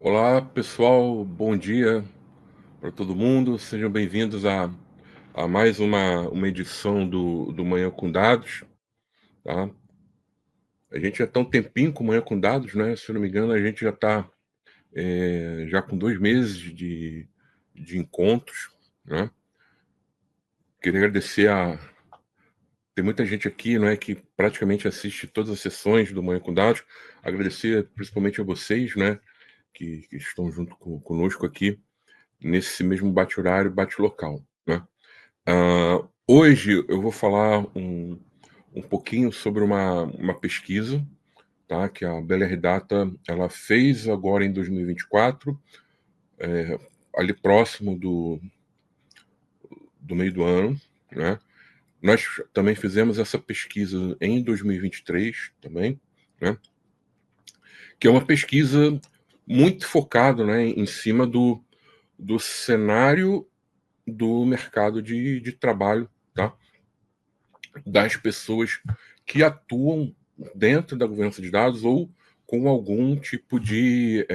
Olá, pessoal, bom dia para todo mundo. Sejam bem-vindos a mais uma edição do Manhã com Dados, tá? A gente já está um tempinho com Manhã com Dados, né? Se eu não me engano, a gente já está já com 2 meses de encontros, né? Queria agradecer Tem muita gente aqui, né, que praticamente assiste todas as sessões do Manhã com Dados. Agradecer principalmente a vocês, né, que estão junto conosco aqui nesse mesmo bate-horário, bate-local, né? Hoje eu vou falar um pouquinho sobre uma pesquisa, tá, que a BLR Data ela fez agora em 2024, ali próximo do meio do ano, né? Nós também fizemos essa pesquisa em 2023 também, né? Que é uma pesquisa muito focada, né, em cima do cenário do mercado de trabalho, tá? Das pessoas que atuam dentro da governança de dados ou com algum tipo de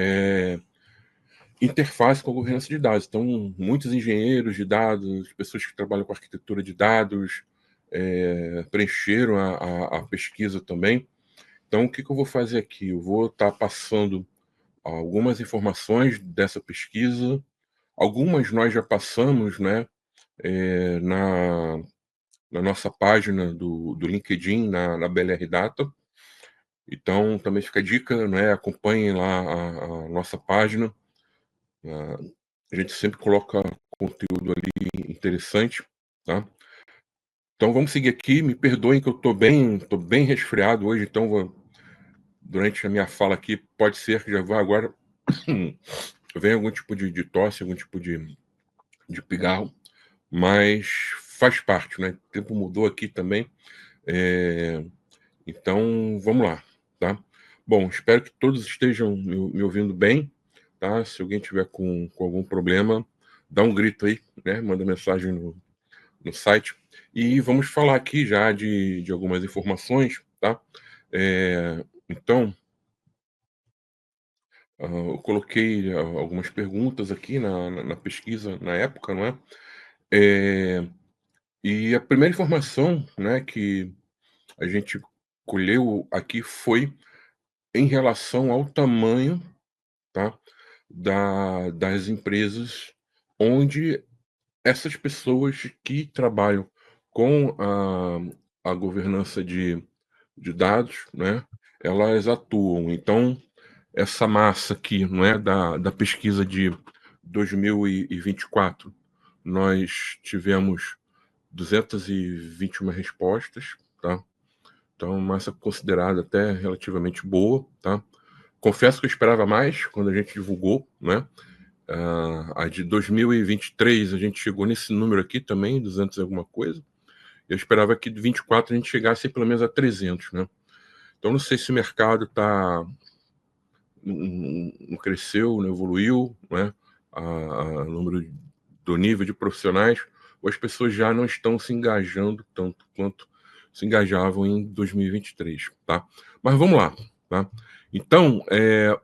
interface com a governança de dados. Então, muitos engenheiros de dados, pessoas que trabalham com arquitetura de dados, preencheram a pesquisa também. Então, o que eu vou fazer aqui? Eu vou estar passando algumas informações dessa pesquisa. Algumas nós já passamos, né, na nossa página do LinkedIn, na BLR Data. Então, também fica a dica, né? Acompanhem lá a nossa página. A gente sempre coloca conteúdo ali interessante, tá? Então, vamos seguir aqui. Me perdoem que eu tô bem resfriado hoje, então durante a minha fala aqui, pode ser que já vá agora venha algum tipo de tosse, algum tipo de pigarro, mas faz parte, né? O tempo mudou aqui também. Então, vamos lá, tá? Bom, espero que todos estejam me ouvindo bem, tá? Se alguém tiver com algum problema, dá um grito aí, né? Manda mensagem no site. E vamos falar aqui já de algumas informações, tá? Então, eu coloquei algumas perguntas aqui na pesquisa na época, não é? É, E a primeira informação, né, que a gente colheu aqui foi em relação ao tamanho, tá, das empresas onde essas pessoas que trabalham com a governança de dados, né, elas atuam. Então, essa massa aqui, não é, da pesquisa de 2024, nós tivemos 221 respostas, tá? Então, massa considerada até relativamente boa, tá? Confesso que eu esperava mais quando a gente divulgou, né? A de 2023 a gente chegou nesse número aqui também, 200 e alguma coisa. Eu esperava que de 24 a gente chegasse pelo menos a 300, né? Então não sei se o mercado não cresceu, não evoluiu, né? A número do nível de profissionais, ou as pessoas já não estão se engajando tanto quanto se engajavam em 2023, tá? Mas vamos lá, tá? Então,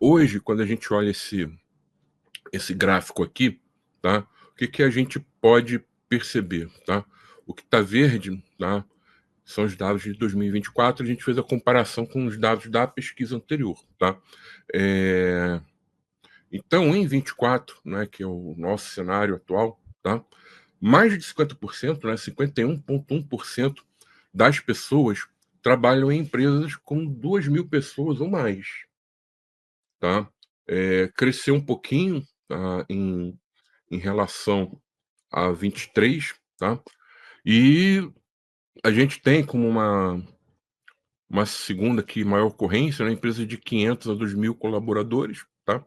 hoje, quando a gente olha esse gráfico aqui, tá? O que a gente pode perceber, tá? O que está verde, tá? São os dados de 2024. A gente fez a comparação com os dados da pesquisa anterior, tá? Então, em 24, né, que é o nosso cenário atual, tá? Mais de 50%, né, 51,1% das pessoas trabalham em empresas com 2.000 pessoas ou mais, tá? Cresceu um pouquinho, tá, em relação a 23, tá? E a gente tem como uma segunda aqui maior ocorrência, né, empresa de 500 a 2.000 colaboradores, tá?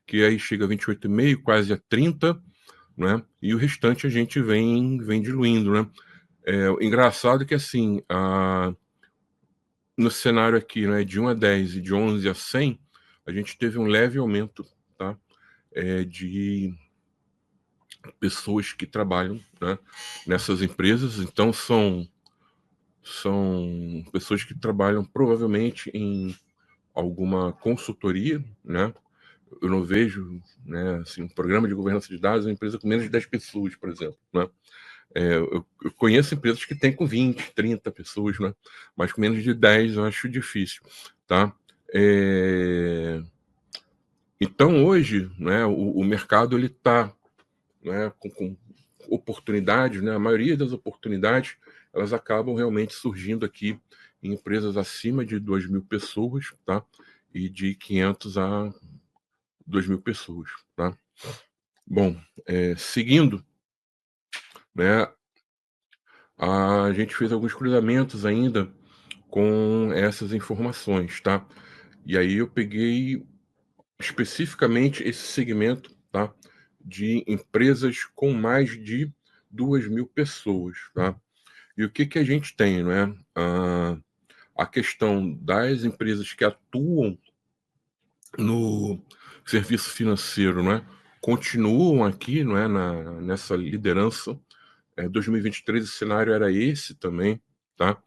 Que aí chega a 28,5, quase a 30, né? E o restante a gente vem diluindo, né? O engraçado é que, assim, no cenário aqui, né, de 1 a 10 e de 11 a 100, a gente teve um leve aumento, tá? De pessoas que trabalham, né, nessas empresas. Então, são pessoas que trabalham provavelmente em alguma consultoria, né? eu não vejo, né, assim, um programa de governança de dados, uma empresa com menos de 10 pessoas, por exemplo, né? Eu conheço empresas que têm com 20, 30 pessoas, né? Mas com menos de 10 eu acho difícil, tá? Então hoje, né, o mercado ele está, né, com oportunidades, né? A maioria das oportunidades elas acabam realmente surgindo aqui em empresas acima de 2.000 pessoas, tá? E de 500 a 2.000 pessoas, tá? Bom, seguindo, né, a gente fez alguns cruzamentos ainda com essas informações, tá? E aí eu peguei especificamente esse segmento, tá? De empresas com mais de 2.000 pessoas, tá? E o que que a gente tem, né? A questão das empresas que atuam no serviço financeiro, né? Continuam aqui, não é, nessa liderança. 2023 o cenário era esse também, tá?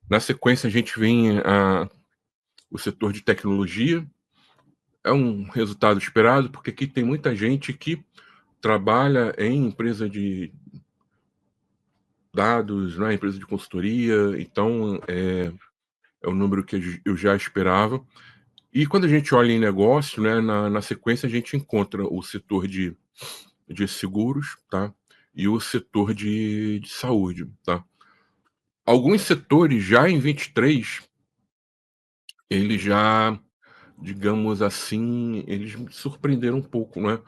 Na sequência a gente vem o setor de tecnologia, é um resultado esperado, porque aqui tem muita gente que trabalha em empresa de dados, né, empresa de consultoria, então é um número que eu já esperava. E quando a gente olha em negócio, né, na sequência a gente encontra o setor de seguros, tá? E o setor de saúde, tá? Alguns setores já em 23, eles já, digamos assim, eles me surpreenderam um pouco, né,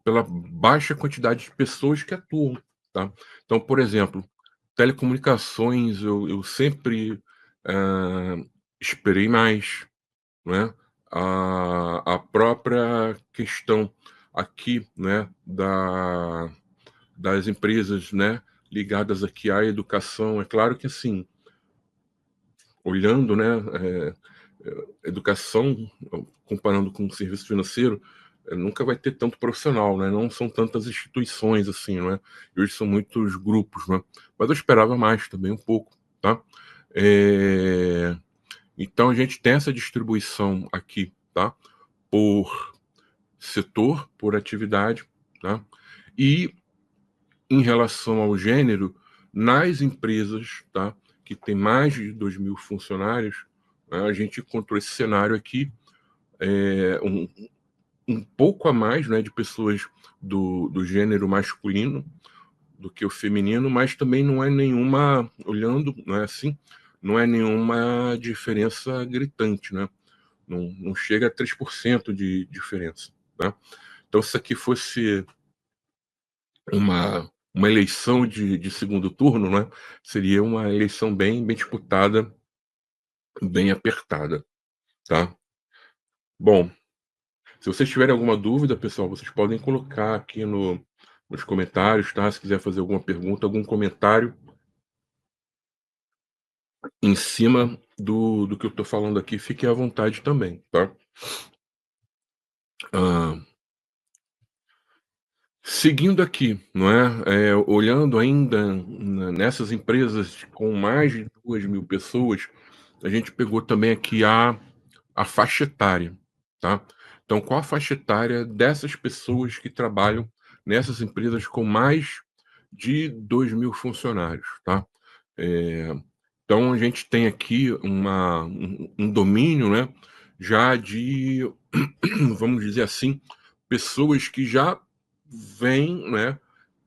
pela baixa quantidade de pessoas que atuam, tá. Então, por exemplo, telecomunicações eu sempre, hã, esperei mais, né, a própria questão aqui, né, das empresas, né, ligadas aqui à educação, é claro que assim, olhando, né, educação, comparando com o serviço financeiro, nunca vai ter tanto profissional, né? Não são tantas instituições assim, não é? E hoje são muitos grupos, né? Mas eu esperava mais também um pouco, tá? É, Então a gente tem essa distribuição aqui, tá? Por setor, por atividade, tá? E em relação ao gênero, nas empresas, tá? Que tem mais de 2.000 funcionários, né, a gente encontrou esse cenário aqui, um pouco a mais, né, de pessoas do gênero masculino do que o feminino, mas também não é nenhuma, olhando, não é assim, não é nenhuma diferença gritante, né? Não chega a 3% de diferença, né? Então, se isso aqui fosse uma eleição de segundo turno, né? Seria uma eleição bem disputada, bem apertada, tá? Bom, se vocês tiverem alguma dúvida, pessoal, vocês podem colocar aqui nos comentários, tá? Se quiser fazer alguma pergunta, algum comentário em cima do que eu estou falando aqui, fique à vontade também, tá? Ah, seguindo aqui, não é? Olhando ainda nessas empresas com mais de 2.000 pessoas, a gente pegou também aqui a faixa etária, tá? Então, qual a faixa etária dessas pessoas que trabalham nessas empresas com mais de 2.000 funcionários, tá? Eh, então a gente tem aqui um domínio, né, já de, vamos dizer assim, pessoas que já vêm, né,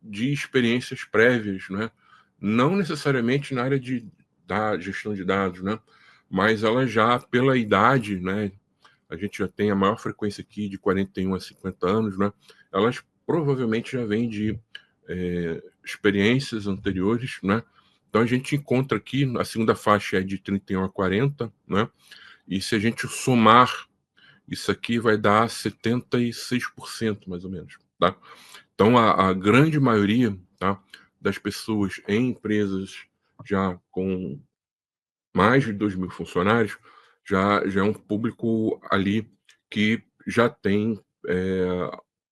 de experiências prévias, né, não necessariamente na área da gestão de dados, né, mas ela já pela idade, né, a gente já tem a maior frequência aqui de 41 a 50 anos, né, elas provavelmente já vêm de experiências anteriores, né. Então a gente encontra aqui, a segunda faixa é de 31 a 40, né, e se a gente somar isso aqui vai dar 76% mais ou menos, tá. Então a grande maioria, tá, das pessoas em empresas já com mais de 2.000 funcionários, já é um público ali que já tem,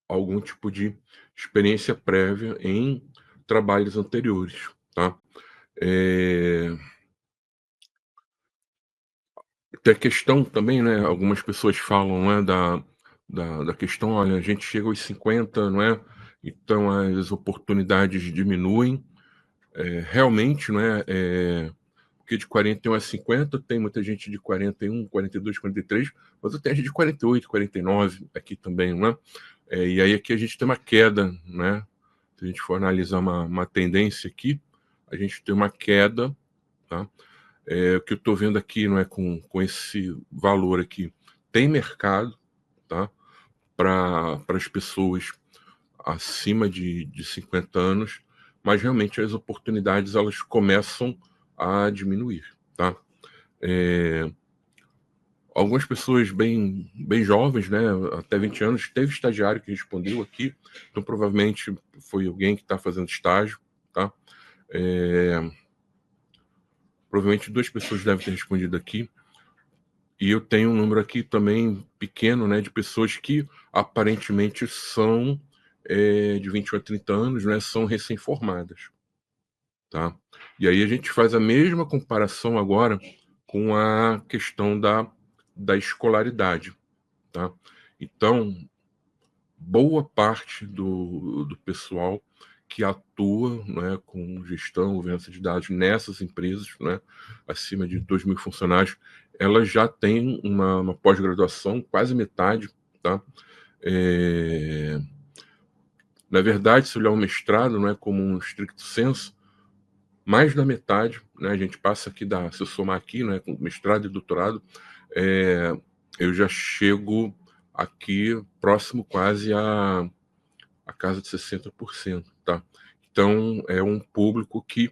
algum tipo de experiência prévia em trabalhos anteriores, tá. Eh, Tem a questão também, né, algumas pessoas falam, né, da questão, olha, a gente chega aos 50, não é, então as oportunidades diminuem, realmente, não é, porque de 41 a 50 tem muita gente de 41, 42, 43, mas eu tenho gente de 48, 49 aqui também, não é? E aí aqui a gente tem uma queda, né? Se a gente for analisar uma tendência aqui, a gente tem uma queda, tá? O que eu estou vendo aqui, não é, com esse valor aqui, tem mercado, tá? Para as pessoas acima de 50 anos, mas realmente as oportunidades elas começam a diminuir, tá? É, algumas pessoas bem jovens, né, até 20 anos, teve estagiário que respondeu aqui, então provavelmente foi alguém que está fazendo estágio, tá? É, provavelmente 2 pessoas devem ter respondido aqui, e eu tenho um número aqui também pequeno, né, de pessoas que aparentemente são de 21 a 30 anos, né, são recém-formadas, tá? E aí a gente faz a mesma comparação agora com a questão da escolaridade, tá? Então, boa parte do pessoal que atua, né, com gestão, governança de dados nessas empresas, né, acima de 2.000 funcionários, elas já têm uma pós-graduação, quase metade, tá? É, na verdade, se olhar o mestrado, não é como um stricto sensu, mais da metade, né, a gente passa aqui se eu somar aqui, né, com mestrado e doutorado, é, eu já chego aqui próximo quase a casa de 60%, tá? Então, é um público que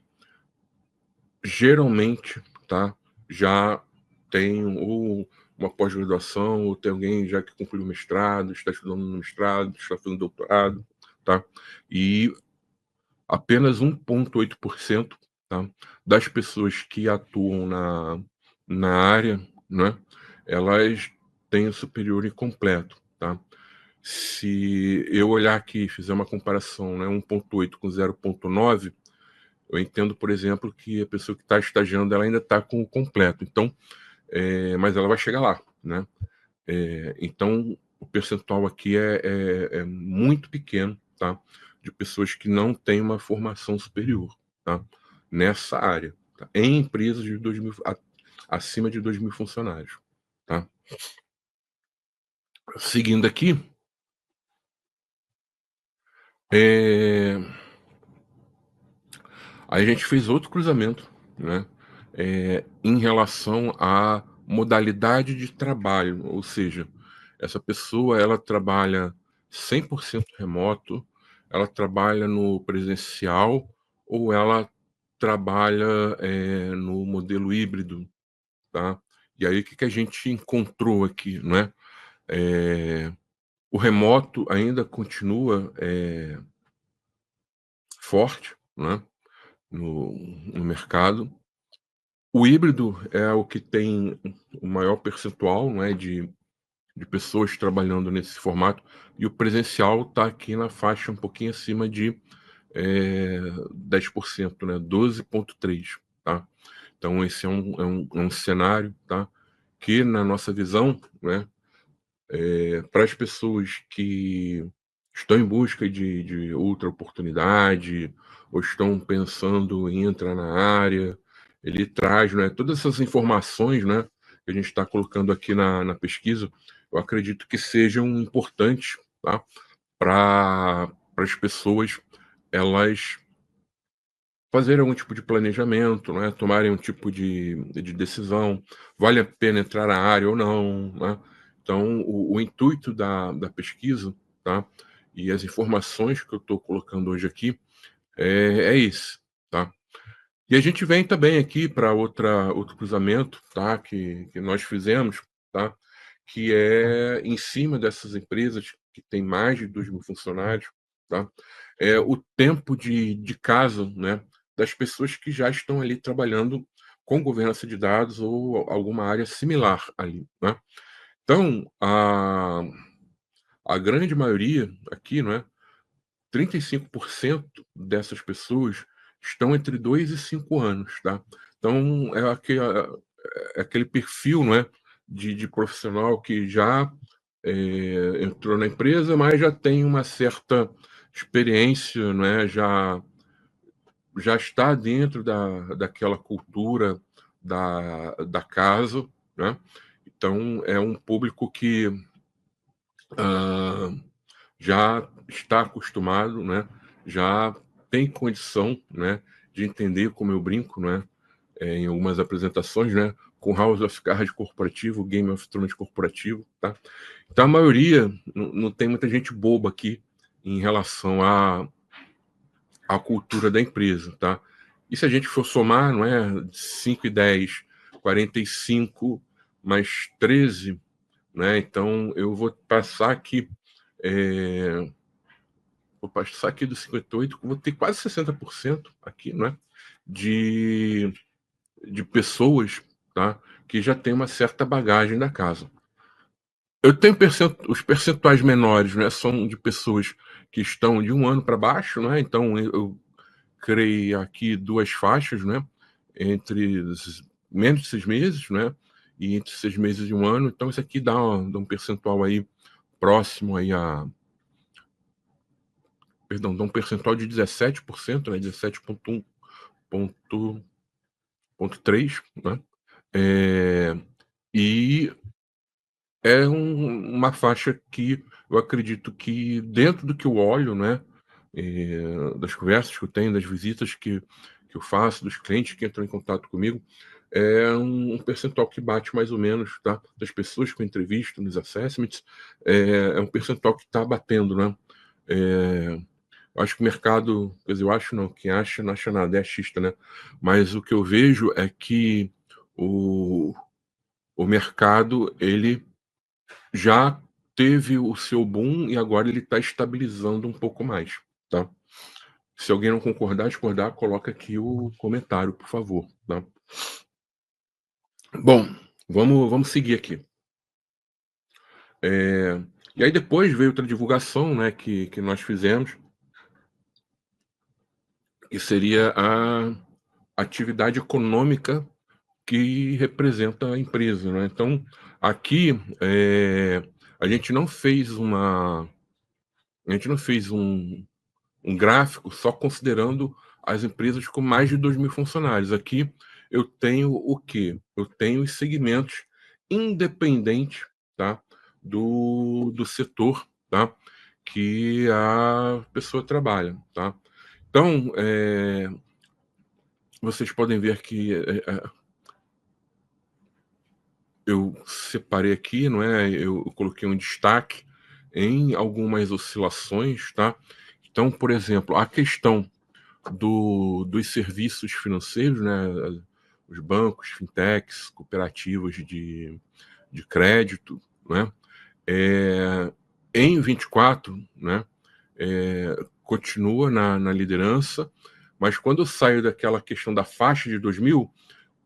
geralmente, tá, já tem ou uma pós-graduação, ou tem alguém já que concluiu o mestrado, está estudando no mestrado, está fazendo doutorado, tá? E apenas 1,8%, tá, das pessoas que atuam na área, né, elas têm o superior incompleto, tá? Se eu olhar aqui e fizer uma comparação, né, 1,8 com 0,9, eu entendo, por exemplo, que a pessoa que está estagiando ela ainda está com o completo. Então, mas ela vai chegar lá, né? Então, o percentual aqui é muito pequeno, tá? De pessoas que não têm uma formação superior, tá? Nessa área, tá? Em empresas de 2.000, acima de 2.000 funcionários, tá? Seguindo aqui, é, aí a gente fez outro cruzamento, né? Em relação à modalidade de trabalho, ou seja, essa pessoa ela trabalha 100% remoto, ela trabalha no presencial ou ela trabalha no modelo híbrido, tá? E aí o que a gente encontrou aqui, né? O remoto ainda continua forte, né? No mercado. O híbrido é o que tem o maior percentual, não é, de pessoas trabalhando nesse formato, e o presencial está aqui na faixa um pouquinho acima de 10%, né, 12,3%, tá? Então esse é um cenário, tá, que na nossa visão, né, para as pessoas que estão em busca de outra oportunidade ou estão pensando em entrar na área, ele traz, né, todas essas informações, né, que a gente está colocando aqui na pesquisa, eu acredito que sejam importantes, tá, para as pessoas elas fazerem algum tipo de planejamento, né, tomarem um tipo de decisão, vale a pena entrar na área ou não, né? Então, o intuito da pesquisa, tá, e as informações que eu estou colocando hoje aqui é esse, tá? E a gente vem também aqui para outro cruzamento, tá, que nós fizemos, tá, que é em cima dessas empresas que têm mais de 2.000 funcionários, tá, o tempo de casa, né, das pessoas que já estão ali trabalhando com governança de dados ou alguma área similar ali, né. Então, a grande maioria aqui, não é, 35% dessas pessoas estão entre 2 e 5 anos, tá. Então é aquele perfil, não é, de profissional que já entrou na empresa, mas já tem uma certa experiência, né, já está dentro daquela cultura da casa, né. Então é um público que, hã, já está acostumado, né, já tem condição, né, de entender, como eu brinco, né, em algumas apresentações, né, com House of Cards corporativo, Game of Thrones corporativo, tá. Então a maioria não tem muita gente boba aqui em relação à cultura da empresa, tá. E se a gente for somar, não é, 5 e 10, 45 mais 13, né, então eu eh, vou passar aqui dos 58, vou ter quase 60% aqui, não é, de pessoas, tá, que já têm uma certa bagagem da casa. Eu tenho os percentuais menores, né, são de pessoas que estão de 1 ano para baixo, né, então eu criei aqui 2 faixas, né, entre menos de 6 meses, né, e entre 6 meses e 1 ano, então isso aqui dá um percentual aí próximo aí a perdão, dá um percentual de 17%, né, 17,1, ponto 3, né, eh, e é uma faixa que eu acredito que dentro do que eu olho, né, das conversas que eu tenho, das visitas que eu faço, dos clientes que entram em contato comigo, é um percentual que bate mais ou menos, tá, das pessoas que eu entrevisto nos assessments, é um percentual que está batendo, né. Eu acho que o mercado, quer dizer, eu acho não, quem acha não acha nada, é achista, né. Mas o que eu vejo é que o mercado ele já teve o seu boom e agora ele está estabilizando um pouco mais, tá. Se alguém não concordar, discordar, coloca aqui o comentário, por favor, tá. Bom, vamos seguir aqui. Eh, e aí depois veio outra divulgação, né, que nós fizemos, que seria a atividade econômica que representa a empresa, né. Então, aqui, a gente não fez um gráfico só considerando as empresas com mais de 2.000 funcionários. Aqui eu tenho o quê? Eu tenho os segmentos independente, tá, do setor, tá, que a pessoa trabalha, tá. Então, vocês podem ver que, eu separei aqui, não é, eu coloquei um destaque em algumas oscilações, tá. Então, por exemplo, a questão dos serviços financeiros, né, os bancos, fintechs, cooperativas de crédito, né, em 24, né, continua na liderança, mas quando eu saio daquela questão da faixa de 2.000,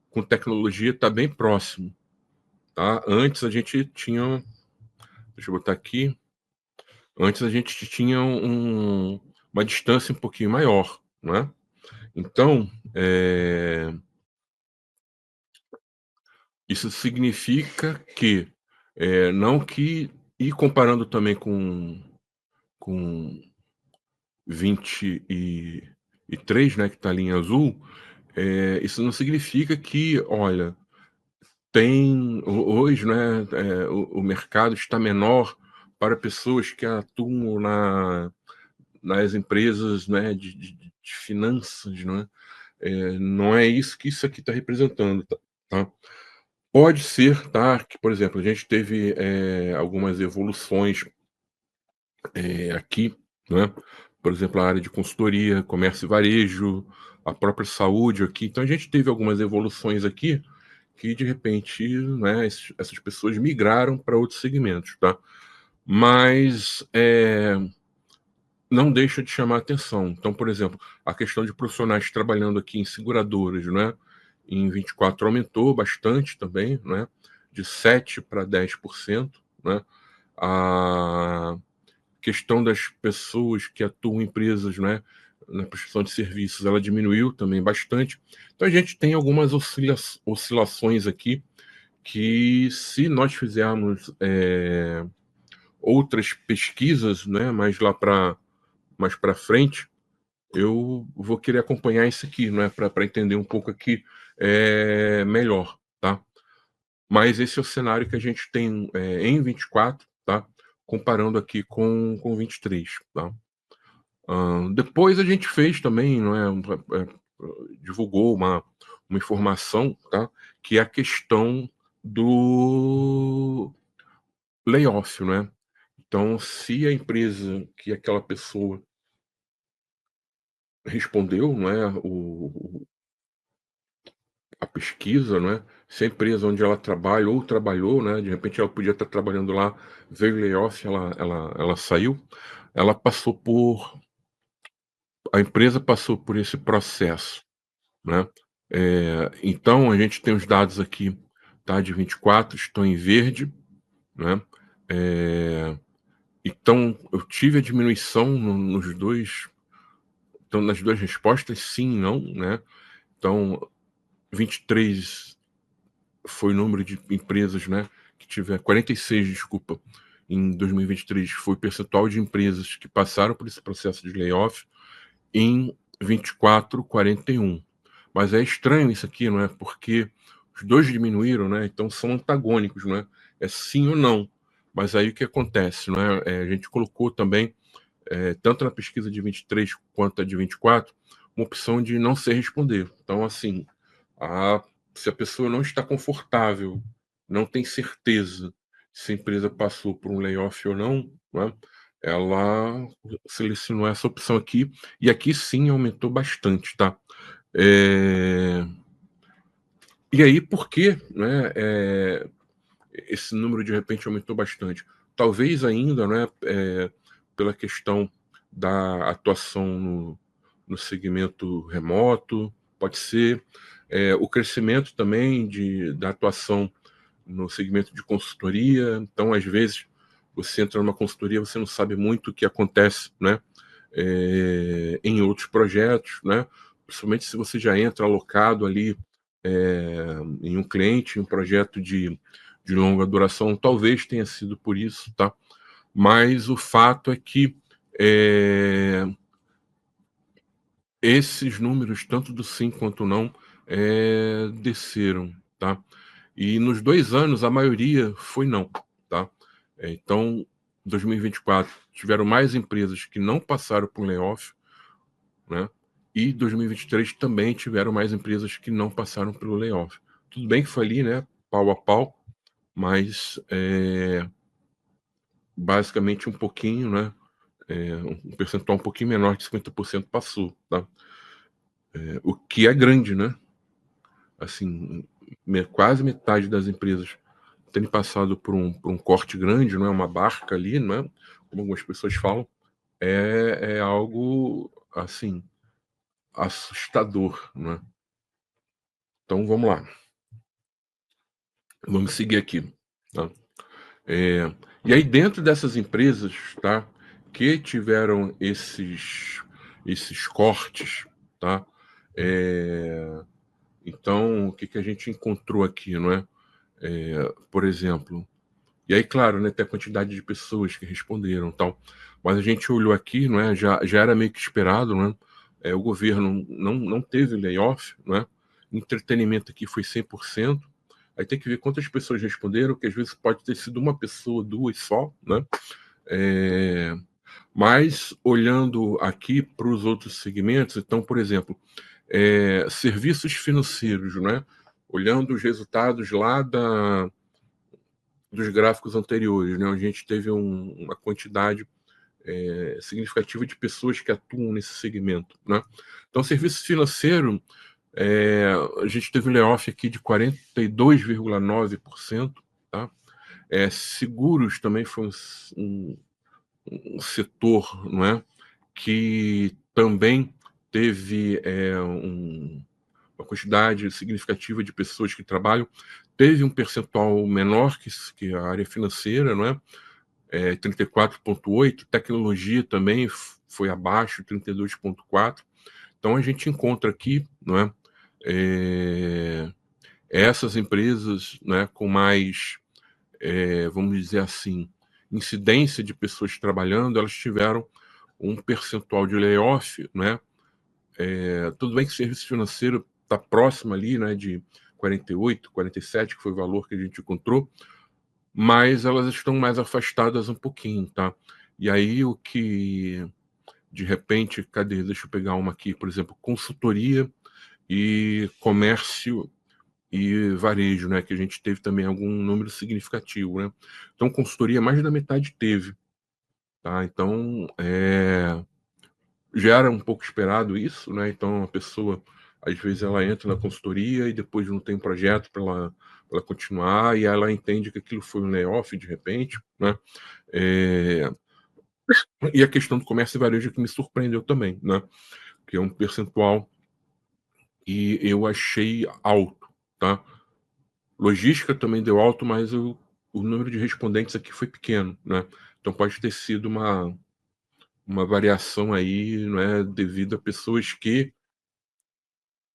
com tecnologia está bem próximo, tá. Antes a gente tinha, deixa eu botar aqui, antes a gente tinha uma distância um pouquinho maior, né. Então, isso significa que, não que e comparando também com 23, né, que está ali em azul, isso não significa que, olha, tem hoje, né, o mercado está menor para pessoas que atuam nas empresas, né, de finanças, né, não é isso que isso aqui está representando, tá. Pode ser, tá, que, por exemplo, a gente teve, algumas evoluções, aqui, né, por exemplo, a área de consultoria, comércio e varejo, a própria saúde aqui, então a gente teve algumas evoluções aqui, que de repente, né, essas pessoas migraram para outros segmentos, tá. Mas, não deixa de chamar atenção. Então, por exemplo, a questão de profissionais trabalhando aqui em seguradoras, né, em 24 aumentou bastante também, né, de 7 para 10%, né. A questão das pessoas que atuam em empresas, né, na prestação de serviços, ela diminuiu também bastante. Então a gente tem algumas oscilações aqui que, se nós fizermos, outras pesquisas, né, mais para frente, eu vou querer acompanhar isso aqui, né, para entender um pouco aqui melhor, tá? Mas esse é o cenário que a gente tem em 24, tá? Comparando aqui com 23, tá? Depois a gente fez também, não é, divulgou uma informação, tá? Que é a questão do layoff, né? Então, se a empresa que aquela pessoa respondeu, não é, a pesquisa, não é? Se a empresa onde ela trabalha ou trabalhou, né? De repente ela podia estar trabalhando lá, veio layoff, ela saiu, ela passou por, a empresa passou por esse processo, né? Então a gente tem os dados aqui, tá? De 24, estão em verde, né? É, então eu tive a diminuição nos dois, então nas duas respostas, sim, não, né? Então 23 foi o número de empresas, né, que tiver 46, desculpa, em 2023 foi o percentual de empresas que passaram por esse processo de layoff, em 24, 41. Mas é estranho isso aqui, não é? Porque os dois diminuíram, né? Então são antagônicos, não é? É sim ou não. Mas aí o que acontece, não é? A gente colocou também, tanto na pesquisa de 23 quanto a de 24, uma opção de não se responder. Então, assim, a, se a pessoa não está confortável, não tem certeza se a empresa passou por um layoff ou não, né, ela selecionou essa opção aqui, e aqui sim aumentou bastante, tá? É, e aí, por que, né, esse número de repente aumentou bastante? Talvez ainda, né, pela questão da atuação no segmento remoto, pode ser, o crescimento também da atuação no segmento de consultoria. Então, às vezes, você entra numa consultoria, você não sabe muito o que acontece, né, em outros projetos, né, principalmente se você já entra alocado ali em um cliente, em um projeto de longa duração, talvez tenha sido por isso, tá? Mas o fato é que esses números, tanto do sim quanto não, desceram, tá? E nos 2 anos, a maioria foi não, tá? Então, 2024, tiveram mais empresas que não passaram por layoff, né? E 2023 também tiveram mais empresas que não passaram pelo layoff. Tudo bem que foi ali, né? Pau a pau, mas basicamente um pouquinho, né? Um percentual um pouquinho menor de 50% passou, tá? O que é grande, né? Assim, quase metade das empresas terem passado por um corte grande, não é uma barca ali, não é? Como algumas pessoas falam, é algo assim assustador, né? Então vamos lá, vamos seguir aqui, tá? E aí dentro dessas empresas, tá, que tiveram esses cortes, tá? Então o que que a gente encontrou aqui, não é? Por exemplo, e aí, claro, né, tem a quantidade de pessoas que responderam, tal. Mas a gente olhou aqui, não é? Já era meio que esperado, né? O governo não teve layoff, né? Entretenimento aqui foi 100%. Aí tem que ver quantas pessoas responderam, que às vezes pode ter sido uma pessoa, duas só, né? Mas olhando aqui para os outros segmentos, então, por exemplo, serviços financeiros, né? Olhando os resultados lá dos gráficos anteriores, né? A gente teve uma quantidade significativa de pessoas que atuam nesse segmento, né? Então, serviço financeiro, a gente teve um layoff aqui de 42,9%, tá? Seguros também foi um setor, não é, que também teve uma quantidade significativa de pessoas que trabalham, teve um percentual menor que a área financeira, não é? 34,8%, tecnologia também foi abaixo, 32,4%. Então a gente encontra aqui, não é, essas empresas, né, com mais, vamos dizer assim, incidência de pessoas trabalhando, elas tiveram um percentual de layoff, né? Tudo bem que o serviço financeiro está próximo ali, né, de 48, 47, que foi o valor que a gente encontrou, mas elas estão mais afastadas um pouquinho, tá? E aí o que, de repente, cadê? Deixa eu pegar uma aqui, por exemplo, consultoria e comércio e varejo, né, que a gente teve também algum número significativo, né? Então, consultoria, mais da metade teve, tá? Então, já era um pouco esperado isso, né? Então, a pessoa, às vezes, ela entra na consultoria e depois não tem um projeto para ela continuar, e ela entende que aquilo foi um layoff de repente, né? E a questão do comércio e varejo que me surpreendeu também, né? Que é um percentual e eu achei alto, tá? Logística também deu alto, mas o número de respondentes aqui foi pequeno, né? Então pode ter sido uma variação aí, não é, devido a pessoas que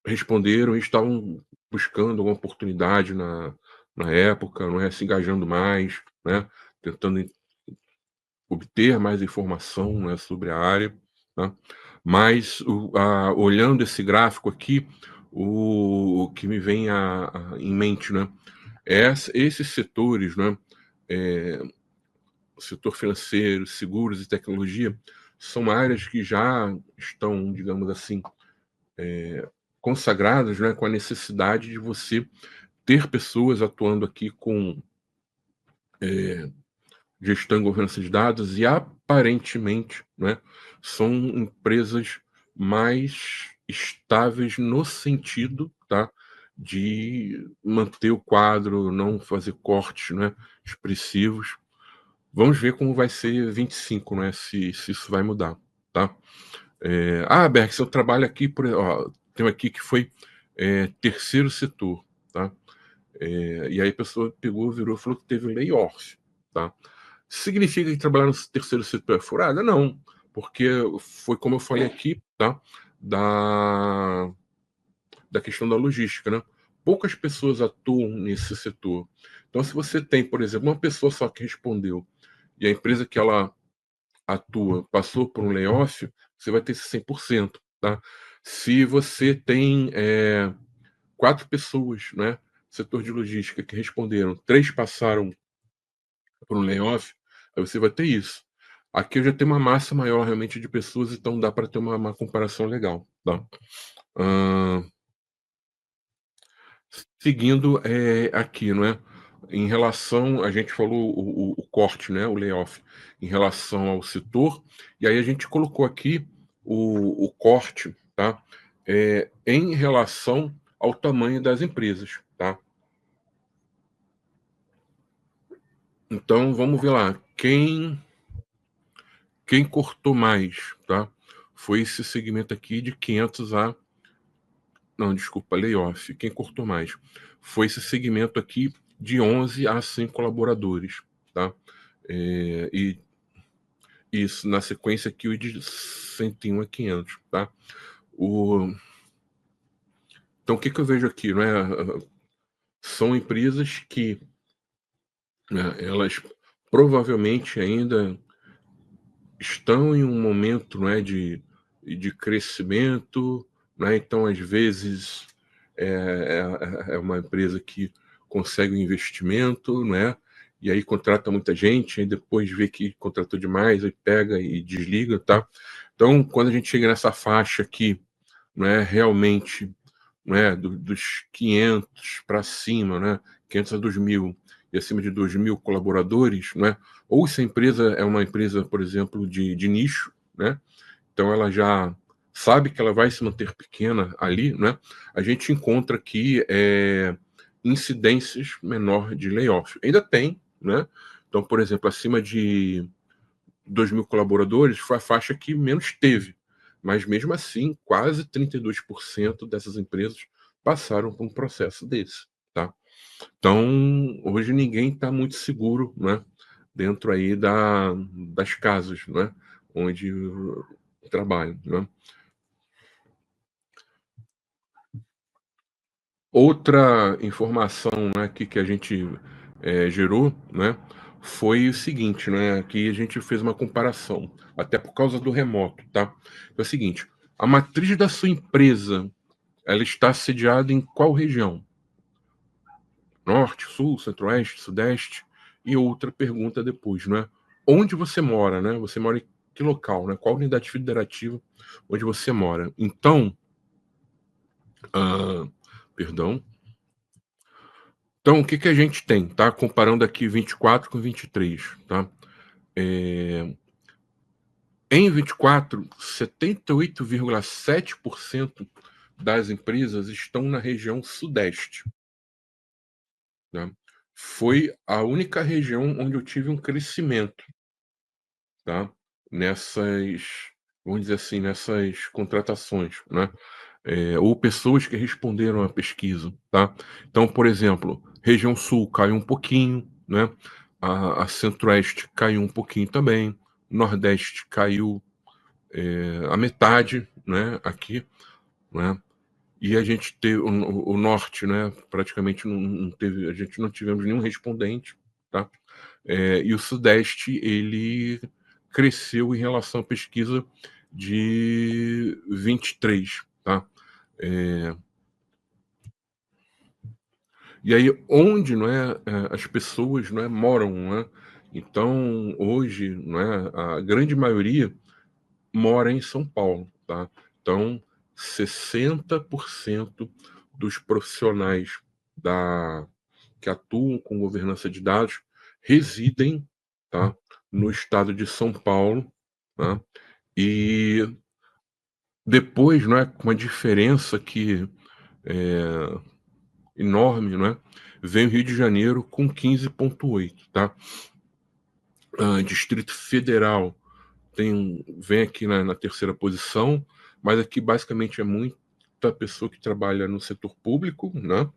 responderam e estavam buscando alguma oportunidade na época, não é, se engajando mais, né? Tentando obter mais informação, né, sobre a área, tá? Mas olhando esse gráfico aqui, o que me vem em mente, né, esses setores, né, o setor financeiro, seguros e tecnologia, são áreas que já estão, digamos assim, consagradas, né, com a necessidade de você ter pessoas atuando aqui com gestão e governança de dados e aparentemente, né, são empresas mais estáveis no sentido, tá, de manter o quadro, não fazer cortes, né, expressivos. Vamos ver como vai ser 25, né, se isso vai mudar, tá? Berg, seu trabalho aqui, tem aqui que foi terceiro setor, tá? E aí a pessoa pegou, virou e falou que teve layoff, tá? Significa que trabalhar no terceiro setor é furada? Não, porque foi como eu falei aqui, tá? Da, da questão da logística, né? Poucas pessoas atuam nesse setor. Então, se você tem, por exemplo, uma pessoa só que respondeu e a empresa que ela atua passou por um layoff, você vai ter esse 100%, tá? Se você tem 4 pessoas, né, setor de logística, que responderam, 3 passaram por um layoff, aí você vai ter isso. Aqui eu já tenho uma massa maior realmente de pessoas, então dá para ter uma comparação legal, tá? Hã, seguindo, aqui, não é, em relação a gente falou o corte, né, o layoff, em relação ao setor, e aí a gente colocou aqui o corte, tá, em relação ao tamanho das empresas, tá? Então vamos ver lá, quem cortou mais, tá? Foi esse segmento aqui de 500 a... Não, desculpa, layoff. Quem cortou mais? Foi esse segmento aqui de 11 a 100 colaboradores, tá? E isso, na sequência aqui, o de 101 a 500, tá? Então, o que que eu vejo aqui, não é? São empresas que, né, elas provavelmente ainda estão em um momento, não é, de crescimento, né? Então, às vezes, é uma empresa que consegue um investimento, né? E aí contrata muita gente, aí depois vê que contratou demais, aí pega e desliga, tá? Então, quando a gente chega nessa faixa aqui, não é realmente, não é, dos 500 para cima, né? 500 a 2.000 e acima de 2.000 colaboradores, não é? Ou se a empresa é uma empresa, por exemplo, de nicho, né? Então ela já sabe que ela vai se manter pequena ali, né? A gente encontra aqui incidências menor de layoff. Ainda tem, né? Então, por exemplo, acima de 2.000 colaboradores foi a faixa que menos teve, mas mesmo assim, quase 32% dessas empresas passaram por um processo desse, tá? Então, hoje ninguém está muito seguro, né? Dentro aí das casas, né? Onde trabalham, né? Outra informação, né, aqui que a gente gerou, né? foi o seguinte, né? Aqui a gente fez uma comparação, até por causa do remoto, tá? É o seguinte: a matriz da sua empresa, ela está sediada em qual região? Norte, Sul, Centro-Oeste, Sudeste? E outra pergunta depois, né? Onde você mora, né? Você mora em que local, né? Qual unidade federativa onde você mora? Então, ah, perdão. Então, o que que a gente tem, tá? Comparando aqui 24 com 23, tá? Em 24, 78,7% das empresas estão na região Sudeste, né? Foi a única região onde eu tive um crescimento, tá? Nessas, vamos dizer assim, nessas contratações, né? Ou pessoas que responderam à pesquisa, tá? Então, por exemplo, região Sul caiu um pouquinho, né? A Centro-Oeste caiu um pouquinho também, Nordeste caiu a metade, né? Aqui, né? E a gente teve o Norte, né? Praticamente não teve, a gente não tivemos nenhum respondente, tá? E o Sudeste ele cresceu em relação à pesquisa de 23, tá? É, e aí onde, não é, as pessoas, não é, moram, né? Então hoje, não é, a grande maioria mora em São Paulo, tá? Então 60% dos profissionais da que atuam com governança de dados residem, tá, no estado de São Paulo, tá? E depois, não é, com uma diferença que é enorme, não é? Vem o Rio de Janeiro com 15,8, tá? Distrito Federal vem aqui na terceira posição, mas aqui basicamente é muita pessoa que trabalha no setor público, né?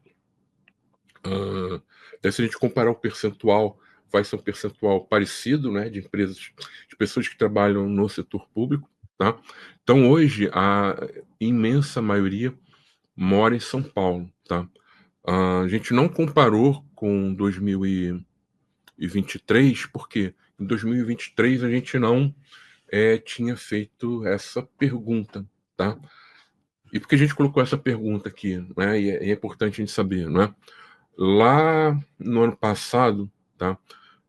Até se a gente comparar o percentual, vai ser um percentual parecido, né, de empresas, de pessoas que trabalham no setor público, tá? Então hoje a imensa maioria mora em São Paulo, tá? A gente não comparou com 2023, porque em 2023 a gente não tinha feito essa pergunta, tá? E por que a gente colocou essa pergunta aqui, né? E é importante a gente saber, né? Lá no ano passado, tá?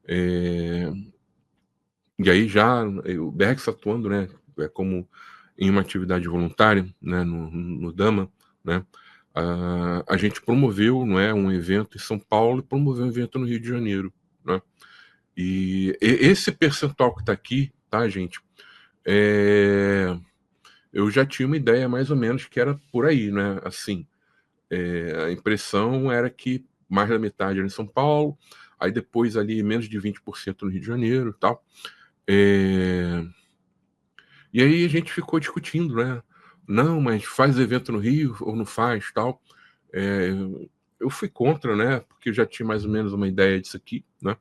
E aí já o Bergs atuando, né? Como em uma atividade voluntária, né? No Dama, né? A gente promoveu, não é, um evento em São Paulo e promoveu um evento no Rio de Janeiro, né? Esse percentual que está aqui, tá, gente? Eu já tinha uma ideia mais ou menos que era por aí, né? Assim, a impressão era que mais da metade era em São Paulo, aí depois ali menos de 20% no Rio de Janeiro e tal. E aí a gente ficou discutindo, né? Não, mas faz evento no Rio ou não faz, tal. É, eu fui contra, né? Porque eu já tinha mais ou menos uma ideia disso aqui, né?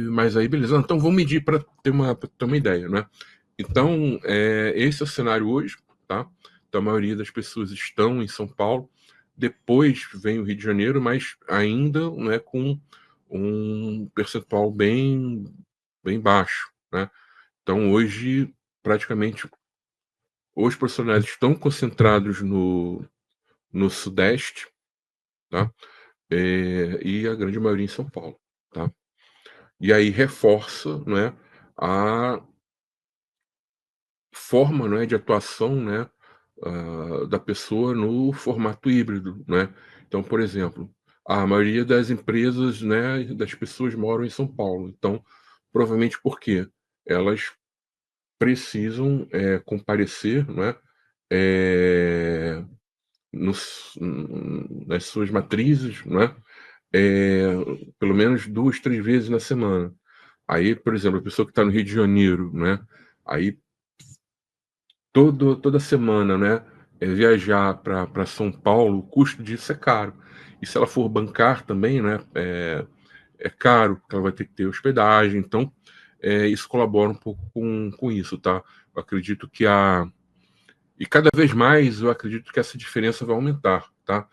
Mas aí, beleza. Então vamos medir para ter uma ideia, né? Então, esse é o cenário hoje, tá? Então a maioria das pessoas estão em São Paulo. Depois vem o Rio de Janeiro, mas ainda, né, com um percentual bem baixo, né? Então hoje, praticamente, os profissionais estão concentrados no Sudeste, tá? E a grande maioria em São Paulo, tá? E aí reforça, né, a forma, né, de atuação, né, da pessoa no formato híbrido, né? Então, por exemplo, a maioria das empresas, né, das pessoas moram em São Paulo. Então, provavelmente porque elas precisam comparecer, né, é, nas suas matrizes, né, pelo menos 2, 3 vezes na semana. Aí, por exemplo, a pessoa que está no Rio de Janeiro, né, aí toda semana, né, viajar para São Paulo, o custo disso é caro. E se ela for bancar também, né, é caro, porque ela vai ter que ter hospedagem. Então, isso colabora um pouco com isso, tá? Eu acredito que e cada vez mais eu acredito que essa diferença vai aumentar, tá?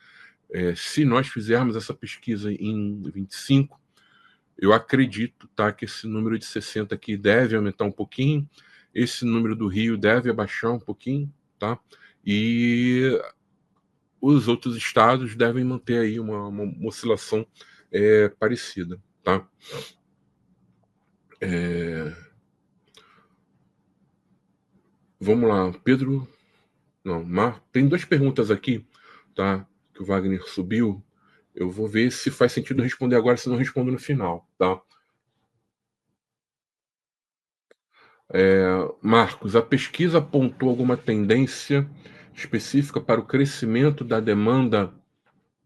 Se nós fizermos essa pesquisa em 25, Eu acredito, tá, que esse número de 60 aqui deve aumentar um pouquinho, esse número do Rio deve abaixar um pouquinho, tá? E os outros estados devem manter aí uma oscilação parecida, tá? Vamos lá, Pedro. Não, tem duas perguntas aqui, tá? Que o Wagner subiu. Eu vou ver se faz sentido responder agora, se não respondo no final, tá? Marcos, a pesquisa apontou alguma tendência específica para o crescimento da demanda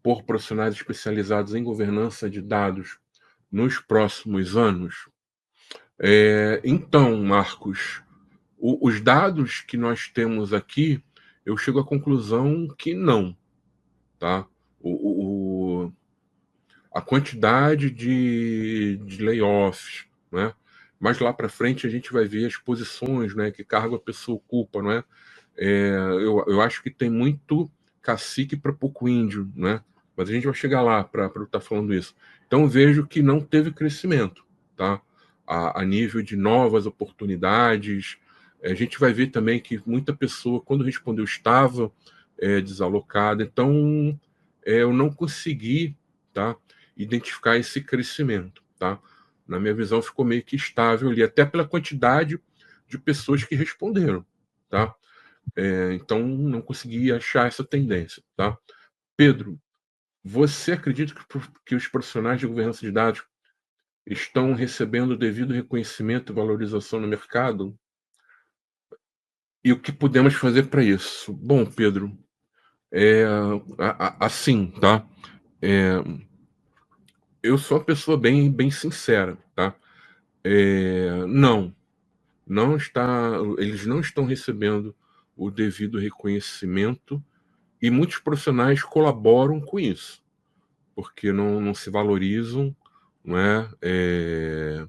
por profissionais especializados em governança de dados nos próximos anos? Então, Marcos, os dados que nós temos aqui, eu chego à conclusão que não, tá? A quantidade de layoffs, né? Mas lá para frente a gente vai ver as posições, né? Que cargo a pessoa ocupa, não é? Eu acho que tem muito cacique para pouco índio, né? Mas a gente vai chegar lá para estar falando isso. Então vejo que não teve crescimento, tá? A nível de novas oportunidades. A gente vai ver também que muita pessoa, quando respondeu, estava desalocada. Então eu não consegui, tá, identificar esse crescimento, tá? Na minha visão ficou meio que estável ali, até pela quantidade de pessoas que responderam, tá? Então, não consegui achar essa tendência, tá? Pedro, você acredita que os profissionais de governança de dados estão recebendo o devido reconhecimento e valorização no mercado? E o que podemos fazer para isso? Bom, Pedro, assim, tá? É, eu sou uma pessoa bem sincera, tá? Não, não está, eles não estão recebendo o devido reconhecimento e muitos profissionais colaboram com isso, porque não se valorizam, não é?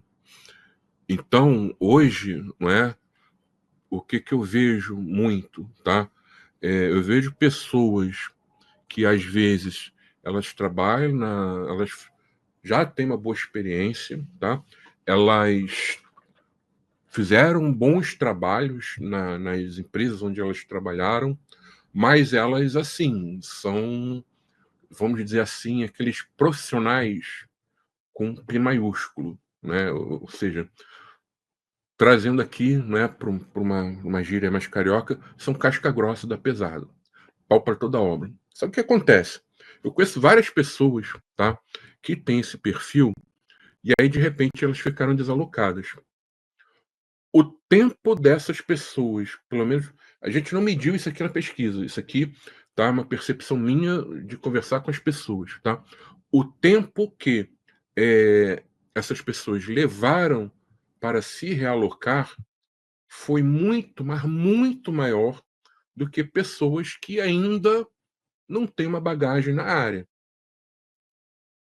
Então, hoje, não é? O que eu vejo muito, tá? Eu vejo pessoas que às vezes elas trabalham elas já têm uma boa experiência, tá? Elas fizeram bons trabalhos nas empresas onde elas trabalharam, mas elas assim são, vamos dizer assim, aqueles profissionais com P maiúsculo, né? Ou seja, trazendo aqui, né, para uma gíria mais carioca, são casca grossa da pesada, pau para toda obra. Sabe o que acontece? Eu conheço várias pessoas, tá, que têm esse perfil e aí de repente elas ficaram desalocadas. O tempo dessas pessoas, pelo menos a gente não mediu isso aqui na pesquisa, isso aqui tá uma percepção minha de conversar com as pessoas, tá? O tempo que essas pessoas levaram para se realocar foi muito, mas muito maior do que pessoas que ainda não têm uma bagagem na área.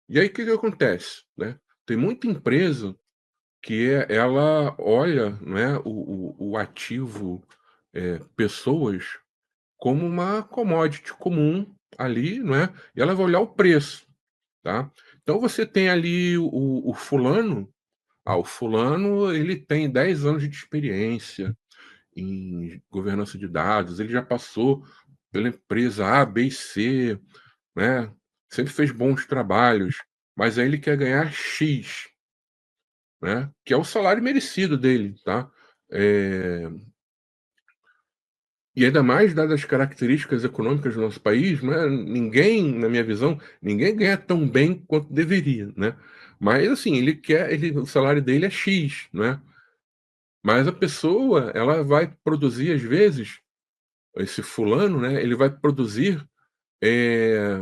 E aí o que acontece, né? Tem muita empresa que ela olha, né, o ativo pessoas como uma commodity comum ali, não é? E ela vai olhar o preço, tá? Então você tem ali o fulano, o fulano ele tem 10 anos de experiência em governança de dados, ele já passou pela empresa A, B e C, né? Sempre fez bons trabalhos, mas aí ele quer ganhar X, né? Que é o salário merecido dele, tá? É, E ainda mais dadas as características econômicas do nosso país, né, ninguém, na minha visão, ninguém ganha tão bem quanto deveria, né? Mas assim, o salário dele é X, né? Mas a pessoa, ela vai produzir às vezes, esse fulano, né, ele vai produzir é,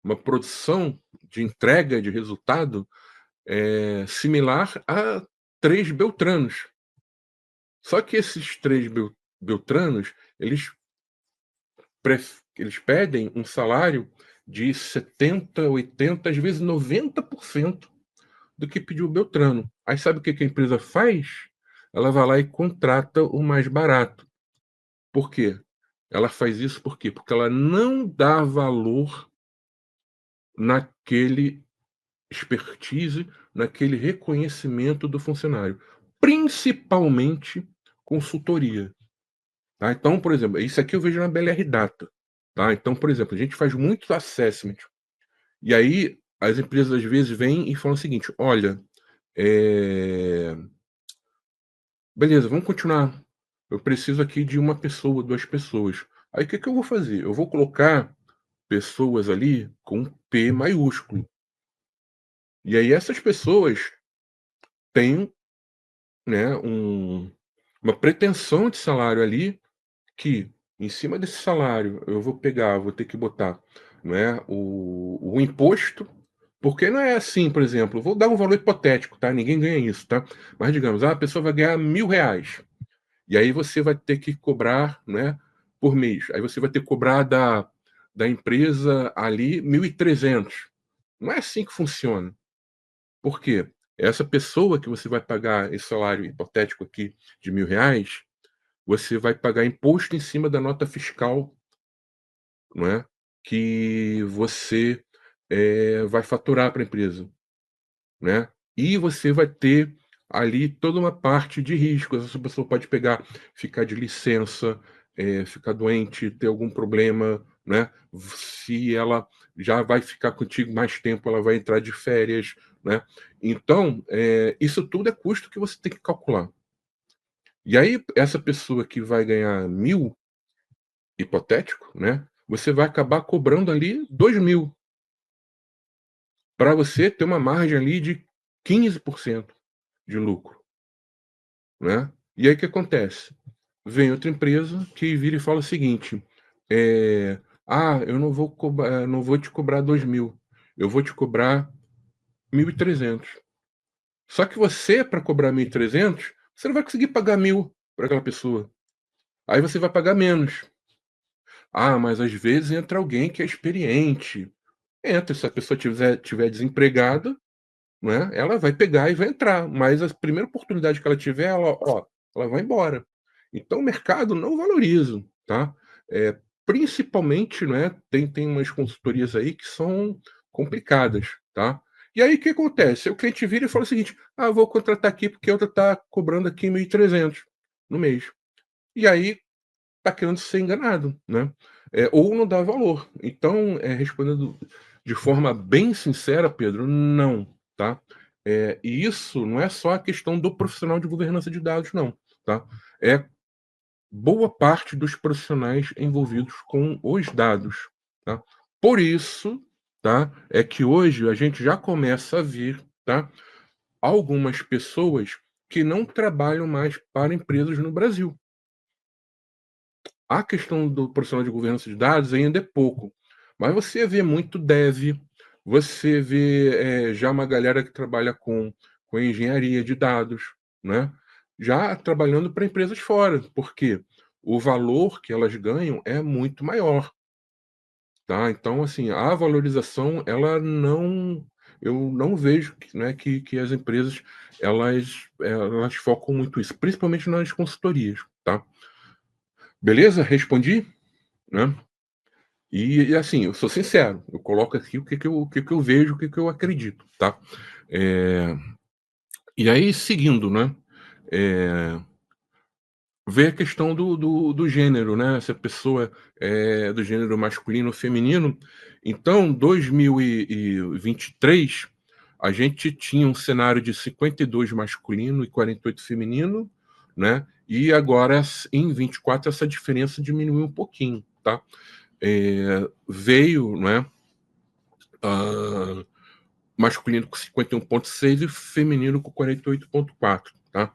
uma produção de entrega de resultado similar a 3 Beltranos. Só que esses 3 Beltranos, eles eles pedem um salário de 70, 80, às vezes 90% do que pediu o Beltrano. Aí sabe o que a empresa faz? Ela vai lá e contrata o mais barato. Por quê? Ela faz isso por quê? Porque ela não dá valor naquele expertise naquele reconhecimento do funcionário, principalmente consultoria, tá. Então, por exemplo, isso aqui eu vejo na BLR Data, tá. Então, por exemplo, a gente faz muito assessment, e aí as empresas às vezes vêm e falam o seguinte: "Olha, eh, beleza, vamos continuar. Eu preciso aqui de uma pessoa, 2 pessoas". Aí o que que eu vou fazer? Eu vou colocar pessoas ali com P maiúsculo. E aí essas pessoas têm, né, uma pretensão de salário ali que, em cima desse salário, eu vou pegar, vou ter que botar, né, o imposto, porque não é assim, por exemplo, vou dar um valor hipotético, tá? Ninguém ganha isso, tá? Mas digamos, a pessoa vai ganhar R$ 1.000. E aí você vai ter que cobrar, né, por mês. Aí você vai ter que cobrar da empresa ali 1.300. Não é assim que funciona. Por quê? Essa pessoa que você vai pagar esse salário hipotético aqui de R$ 1.000, você vai pagar imposto em cima da nota fiscal, não é, que você, vai faturar para a empresa, né. E você vai ter ali toda uma parte de riscos. Essa pessoa pode pegar, ficar de licença, ficar doente, ter algum problema, né. Se ela já vai ficar contigo mais tempo, ela vai entrar de férias, né. Então, isso tudo é custo que você tem que calcular. E aí, essa pessoa que vai ganhar 1.000, hipotético, né, você vai acabar cobrando ali 2.000, para você ter uma margem ali de 15% de lucro, né. E aí o que acontece? Vem outra empresa que vira e fala o seguinte, "Ah, eu não vou te cobrar 2.000, eu vou te cobrar 1.300". Só que você, para cobrar 1.300, você não vai conseguir pagar 1.000 para aquela pessoa, aí você vai pagar menos. "Ah, mas às vezes entra alguém que é experiente". Entra, se a pessoa tiver desempregada, né, ela vai pegar e vai entrar, mas a primeira oportunidade que ela tiver, ela vai embora. Então o mercado não valoriza, tá. Principalmente, né, tem umas consultorias aí que são complicadas, tá. E aí o que acontece? O cliente vira e fala o seguinte: "Ah, eu vou contratar aqui porque a outra tá cobrando aqui 1.300 no mês". E aí tá querendo ser enganado, né. Ou não dá valor. Então, respondendo de forma bem sincera, Pedro, não, tá. E isso não é só a questão do profissional de governança de dados não, tá. É boa parte dos profissionais envolvidos com os dados, tá. Por isso, tá, é que hoje a gente já começa a ver, tá, algumas pessoas que não trabalham mais para empresas no Brasil. A questão do profissional de governança de dados ainda é pouco, mas você vê muito dev, você vê, já uma galera que trabalha com engenharia de dados, né, já trabalhando para empresas fora, porque o valor que elas ganham é muito maior, tá. Então, assim, a valorização ela não, eu não vejo que, né, que as empresas elas focam muito isso, principalmente nas consultorias, tá. Beleza? Respondi? Né. Assim, eu sou sincero, eu coloco aqui o que que eu vejo, o que que eu acredito, tá. Eh, e aí seguindo, né, eh, ver a questão do gênero, né, se a pessoa é do gênero masculino ou feminino. Então 2023, a gente tinha um cenário de 52 masculino e 48 feminino, né, e agora em 24 essa diferença diminuiu um pouquinho, tá. Veio, né, hã, masculino com 51,6 e feminino com 48,4, tá.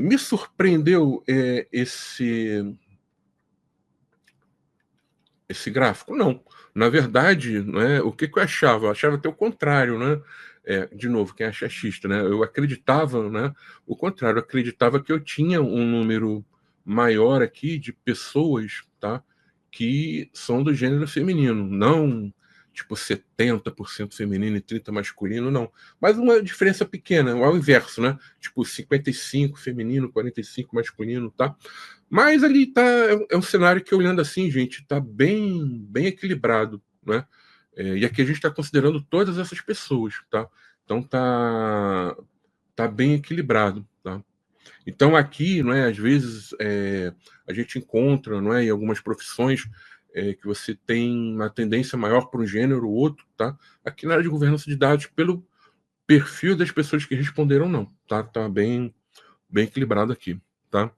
Me surpreendeu, esse gráfico? Não. Na verdade, né, o que que eu achava? Eu achava até o contrário, né. De novo, quem é xista, né, eu acreditava, né, o contrário, eu acreditava que eu tinha um número maior aqui de pessoas, tá, que são do gênero feminino, não tipo 70% feminino e 30 masculino, não. Mas uma diferença pequena, ao inverso, né, tipo 55 feminino, 45 masculino, tá. Mas ali tá, é um cenário que olhando assim, gente, tá bem equilibrado, né. E aqui a gente está considerando todas essas pessoas, tá? Então tá bem equilibrado, tá? Então aqui, não é, às vezes a gente encontra, não é, em algumas profissões que você tem uma tendência maior para um gênero ou outro, tá? Aqui na área de governança de dados, pelo perfil das pessoas que responderam, não, tá? Tá bem equilibrado aqui, tá?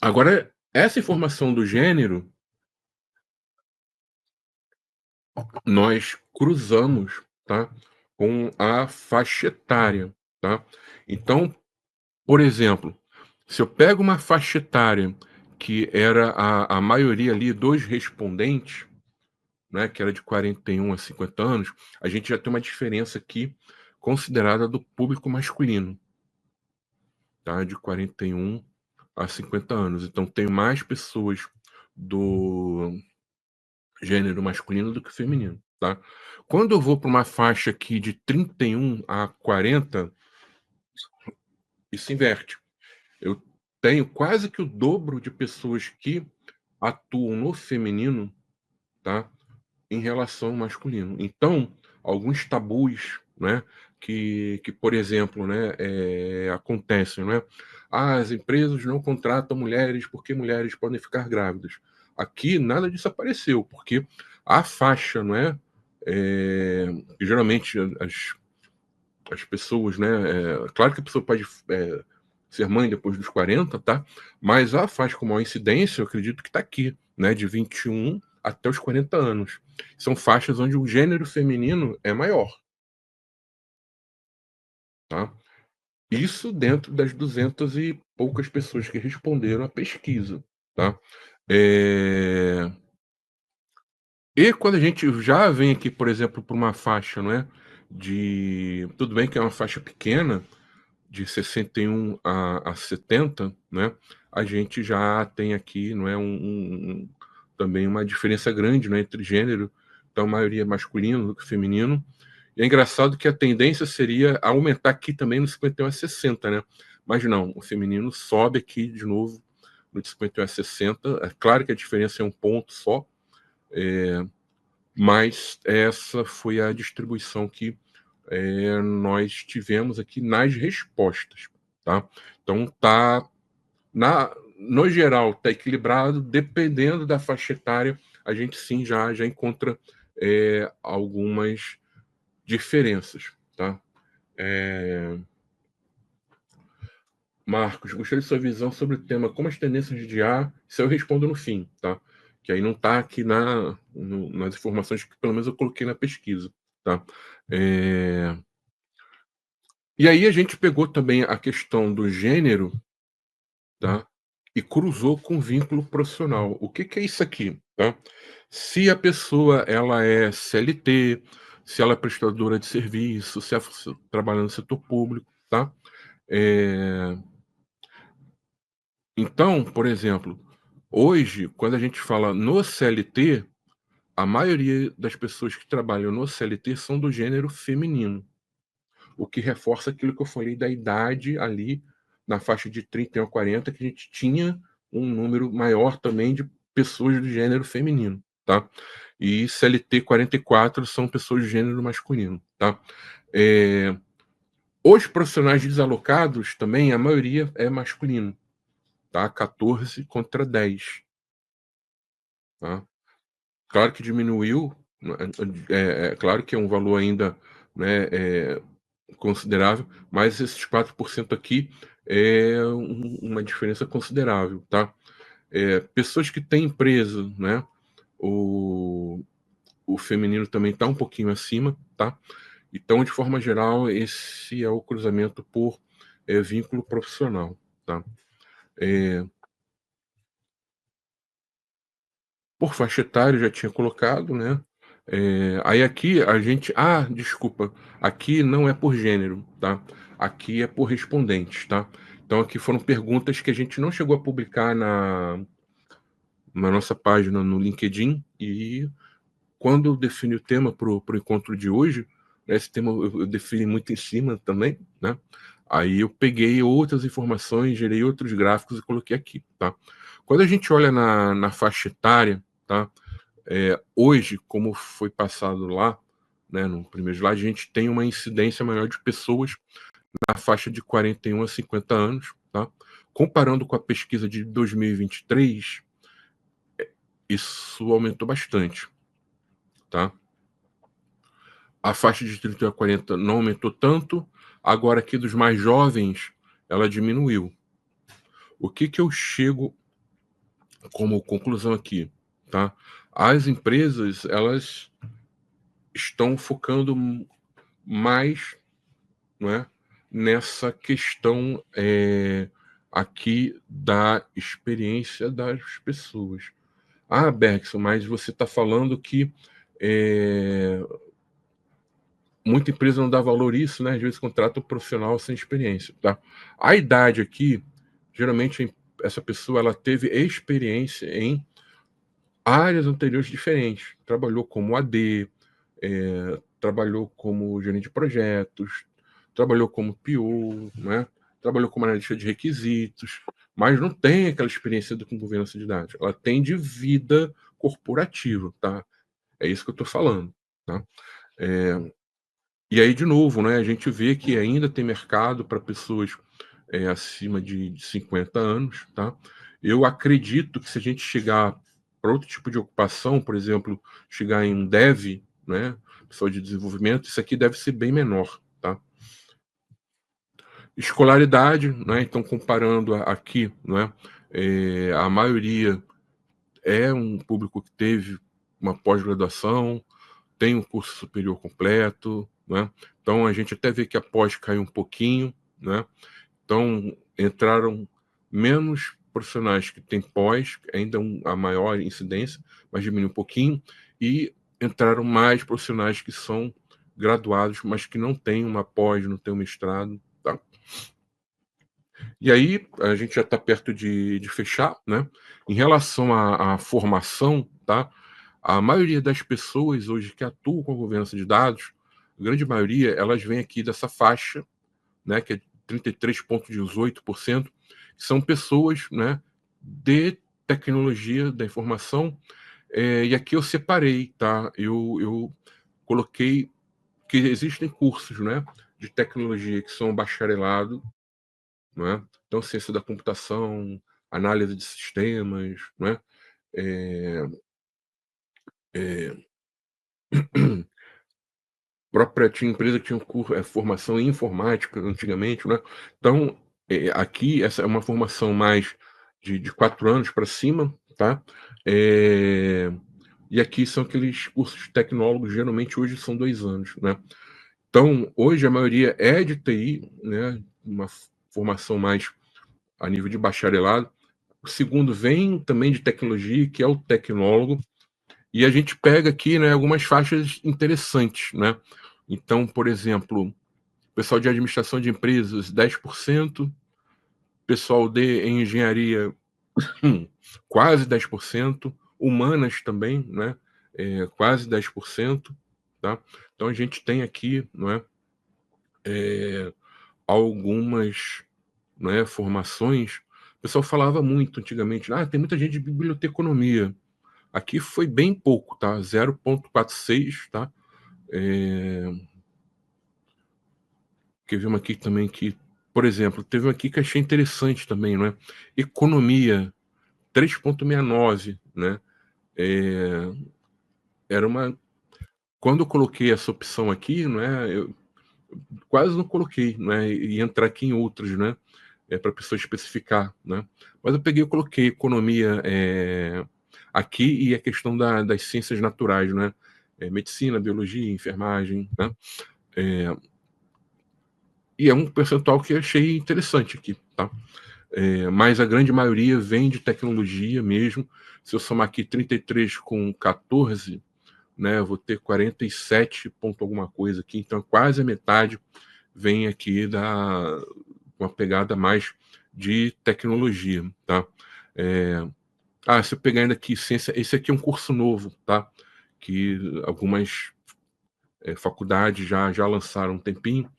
Agora, essa informação do gênero, nós cruzamos, tá? Com a faixa etária, tá? Então, por exemplo, se eu pego uma faixa etária que era a maioria ali dos respondentes, né, que era de 41 a 50 anos, a gente já tem uma diferença aqui considerada do público masculino, tá? De 41 a 50 anos. Então, tem mais pessoas do gênero masculino do que feminino, tá? Quando eu vou para uma faixa aqui de 31 a 40, isso inverte. Eu tenho quase que o dobro de pessoas que atuam no feminino, tá? Em relação ao masculino. Então, alguns tabus, né? Que por exemplo, né? Acontecem, né? As empresas não contratam mulheres porque mulheres podem ficar grávidas. Aqui nada disso apareceu, porque a faixa, não é? Geralmente as pessoas, né? Claro que a pessoa pode ser mãe depois dos 40, tá? Mas a faixa com maior incidência, eu acredito que está aqui, né? De 21 até os 40 anos. São faixas onde o gênero feminino é maior, tá? Isso dentro das 200 e poucas pessoas que responderam à pesquisa, tá? É... E quando a gente já vem aqui, por exemplo, para uma faixa, não é? Tudo bem que é uma faixa pequena, de 61 a 70, né, a gente já tem aqui, não é, também uma diferença grande, né, entre gênero, então a maioria é masculino do que feminino. E é engraçado que a tendência seria aumentar aqui também no 51 a 60, né? Mas não, o feminino sobe aqui de novo no de 51 a 60. É claro que a diferença é um ponto só, mas essa foi a distribuição que nós tivemos aqui nas respostas, tá? Então no geral tá equilibrado, dependendo da faixa etária, a gente sim já encontra algumas diferenças, tá? Marcos, gostaria de sua visão sobre o tema como as tendências de IA, isso eu respondo no fim, tá? Que aí não está aqui nas informações que pelo menos eu coloquei na pesquisa, tá? E aí a gente pegou também a questão do gênero, tá? E cruzou com vínculo profissional. O que é isso aqui, tá? Se a pessoa ela é CLT, se ela é prestadora de serviço, se ela trabalha no setor público, tá? Então, por exemplo, hoje, quando a gente fala no CLT, a maioria das pessoas que trabalham no CLT são do gênero feminino, o que reforça aquilo que eu falei da idade ali na faixa de 31 a 40, que a gente tinha um número maior também de pessoas do gênero feminino, tá? E CLT 44 são pessoas do gênero masculino, tá? Os profissionais desalocados também, a maioria é masculino, tá? 14 contra 10, tá? Claro que diminuiu, claro que é um valor ainda, né, considerável, mas esses 4% aqui é uma diferença considerável, tá? Pessoas que têm empresa, né? O feminino também está um pouquinho acima, tá? Então, de forma geral, esse é o cruzamento por vínculo profissional, tá? Por faixa etária, eu já tinha colocado, né? Aí aqui a gente. Ah, desculpa. Aqui não é por gênero, tá? Aqui é por respondentes, tá? Então aqui foram perguntas que a gente não chegou a publicar na nossa página no LinkedIn. E quando eu defini o tema para o encontro de hoje, né, esse tema eu defini muito em cima também, né? Aí eu peguei outras informações, gerei outros gráficos e coloquei aqui, tá? Quando a gente olha na faixa etária, tá? Hoje, como foi passado lá, né, no primeiro slide, a gente tem uma incidência maior de pessoas na faixa de 41 a 50 anos, tá? Comparando com a pesquisa de 2023, isso aumentou bastante, tá? A faixa de 30 a 40 não aumentou tanto, agora aqui dos mais jovens, ela diminuiu. O que eu chego como conclusão aqui, tá? As empresas, elas estão focando mais, não é, nessa questão aqui da experiência das pessoas. Ah, Bergson, mas você está falando que muita empresa não dá valor a isso, né? Às vezes contrata um profissional sem experiência, tá? A idade aqui, geralmente essa pessoa ela teve experiência em áreas anteriores diferentes. Trabalhou como AD, trabalhou como gerente de projetos, trabalhou como PO, né? Trabalhou como analista de requisitos, mas não tem aquela experiência com governança de dados. Ela tem de vida corporativa, tá? É isso que eu estou falando, tá? E aí, de novo, né, a gente vê que ainda tem mercado para pessoas acima de 50 anos, tá? Eu acredito que se a gente chegar para outro tipo de ocupação, por exemplo, chegar em um dev, né, pessoal de desenvolvimento, isso aqui deve ser bem menor, tá? Escolaridade, né, então comparando aqui, né, a maioria é um público que teve uma pós-graduação, tem um curso superior completo, né? Então a gente até vê que a pós caiu um pouquinho, né? Então entraram menos profissionais que têm pós, ainda a maior incidência, mas diminuiu um pouquinho, e entraram mais profissionais que são graduados, mas que não têm uma pós, não têm um mestrado, tá? E aí a gente já está perto de fechar, né? Em relação à formação, tá? A maioria das pessoas hoje que atuam com governança de dados, a grande maioria, elas vêm aqui dessa faixa, né, que é 33,18%, que são pessoas, né, de tecnologia da informação. E aqui eu separei, tá? Eu coloquei que existem cursos, né, de tecnologia que são bacharelado, né? Então, ciência da computação, análise de sistemas, né? É, é, própria tinha empresa que tinha formação em informática antigamente, né? Então, aqui essa é uma formação mais de 4 anos para cima, tá? E aqui são aqueles cursos tecnólogos, geralmente hoje são 2 anos, né? Então, hoje a maioria é de TI, né? Uma formação mais a nível de bacharelado. O segundo vem também de tecnologia, que é o tecnólogo, e a gente pega aqui, né, algumas faixas interessantes, né? Então, por exemplo, pessoal de administração de empresas, 10%, pessoal de engenharia, quase 10%, humanas também, né? Quase 10%, tá? Então a gente tem aqui, não é, algumas, né, formações. O pessoal falava muito antigamente, tem muita gente de biblioteconomia. Aqui foi bem pouco, tá? 0,46, tá? Quer ver uma aqui também que, por exemplo, teve uma aqui que achei interessante também, não é? Economia, 3,69, né? Era uma. Quando eu coloquei essa opção aqui, não é? Eu quase não coloquei, né? E entrar aqui em outras, né? Para a pessoa especificar, né? Mas eu peguei e coloquei economia aqui e a questão das ciências naturais, né? Medicina, biologia, enfermagem, né? E é um percentual que eu achei interessante aqui, tá? Mas a grande maioria vem de tecnologia mesmo. Se eu somar aqui 33 com 14, né, eu vou ter 47 ponto alguma coisa aqui, então quase a metade vem aqui da uma pegada mais de tecnologia, tá? Se eu pegar ainda aqui ciência, esse aqui é um curso novo, tá? Que algumas faculdades já lançaram um tempinho,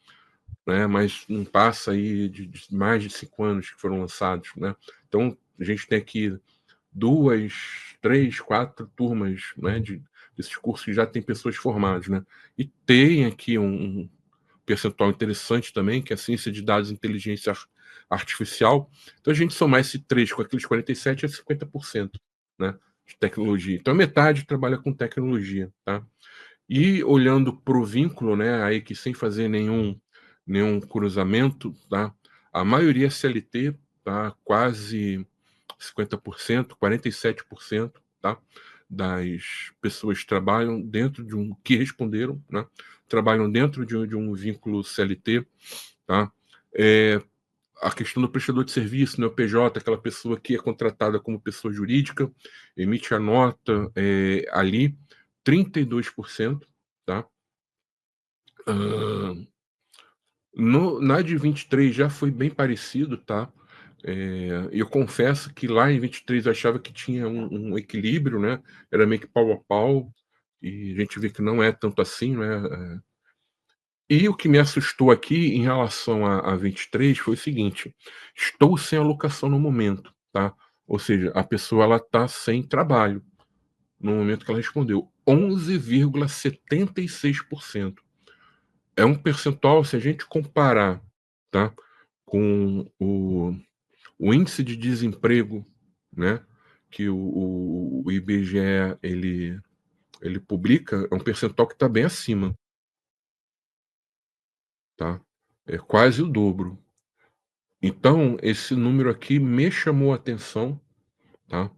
né? Mas não passa aí de mais de 5 anos que foram lançados, né? Então a gente tem aqui duas 3, 4 turmas, né, desses cursos que já tem pessoas formadas, né. E tem aqui um percentual interessante também, que é a ciência de dados e inteligência artificial. Então a gente somar esse 3 com aqueles 47 é 50%, né, de tecnologia. Então metade trabalha com tecnologia, tá. E olhando para o vínculo, né, aí que sem fazer nenhum cruzamento, tá, a maioria é CLT, tá, quase 50%, 47%, tá, das pessoas trabalham dentro de que responderam, né, trabalham dentro de um vínculo CLT, tá. A questão do prestador de serviço, né, o PJ, aquela pessoa que é contratada como pessoa jurídica, emite a nota, ali, 32%, tá. Hã, na de 23 já foi bem parecido, tá. Eu confesso que lá em 23 eu achava que tinha um equilíbrio, né, era meio que pau a pau, e a gente vê que não é tanto assim, né. E o que me assustou aqui em relação a 23 foi o seguinte: estou sem alocação no momento, tá. Ou seja, a pessoa ela tá sem trabalho, no momento que ela respondeu, 11,76%. É um percentual, se a gente comparar, tá, com o índice de desemprego, né, que o IBGE ele publica, é um percentual que está bem acima, tá? É quase o dobro. Então, esse número aqui me chamou a atenção, tá?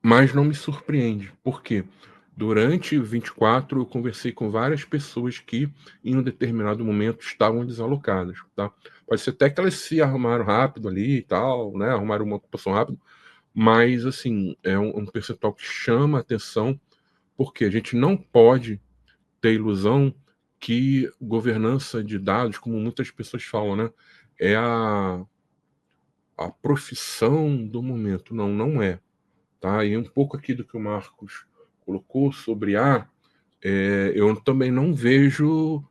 Mas não me surpreende. Por quê? Durante o 24, eu conversei com várias pessoas que, em um determinado momento, estavam desalocadas, tá? Pode ser até que elas se arrumaram rápido ali e tal, né? Arrumaram uma ocupação rápido, mas, assim, é um percentual que chama a atenção, porque a gente não pode ter ilusão que governança de dados, como muitas pessoas falam, né? É a profissão do momento. Não, não é. Tá? E um pouco aqui do que o Marcos colocou sobre eu também não vejo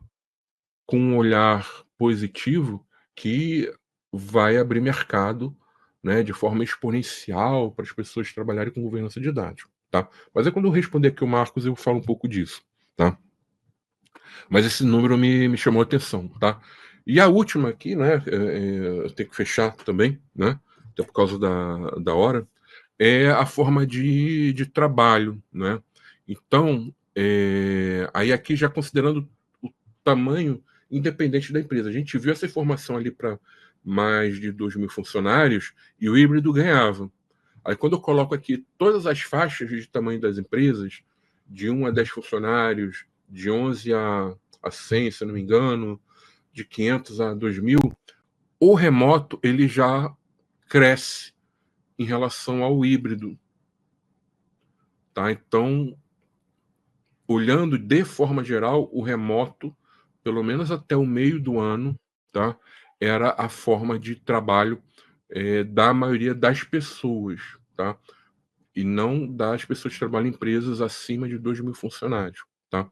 com um olhar positivo que vai abrir mercado, né, de forma exponencial para as pessoas trabalharem com governança de dados, tá? Mas é quando eu responder aqui o Marcos, eu falo um pouco disso, tá? Mas esse número me chamou a atenção, tá? E a última aqui, né, eu tenho que fechar também, né, até por causa da hora, é a forma de trabalho, né. Então, aí aqui já considerando o tamanho independente da empresa. A gente viu essa informação ali para mais de 2.000 funcionários e o híbrido ganhava. Aí quando eu coloco aqui todas as faixas de tamanho das empresas, de 1 a 10 funcionários, de 11 a 100, se eu não me engano, de 500 a 2.000, o remoto ele já cresce em relação ao híbrido, tá? Então, olhando de forma geral, o remoto, pelo menos até o meio do ano, tá? Era a forma de trabalho da maioria das pessoas, tá? E não das pessoas que trabalham em empresas acima de 2.000 funcionários, tá?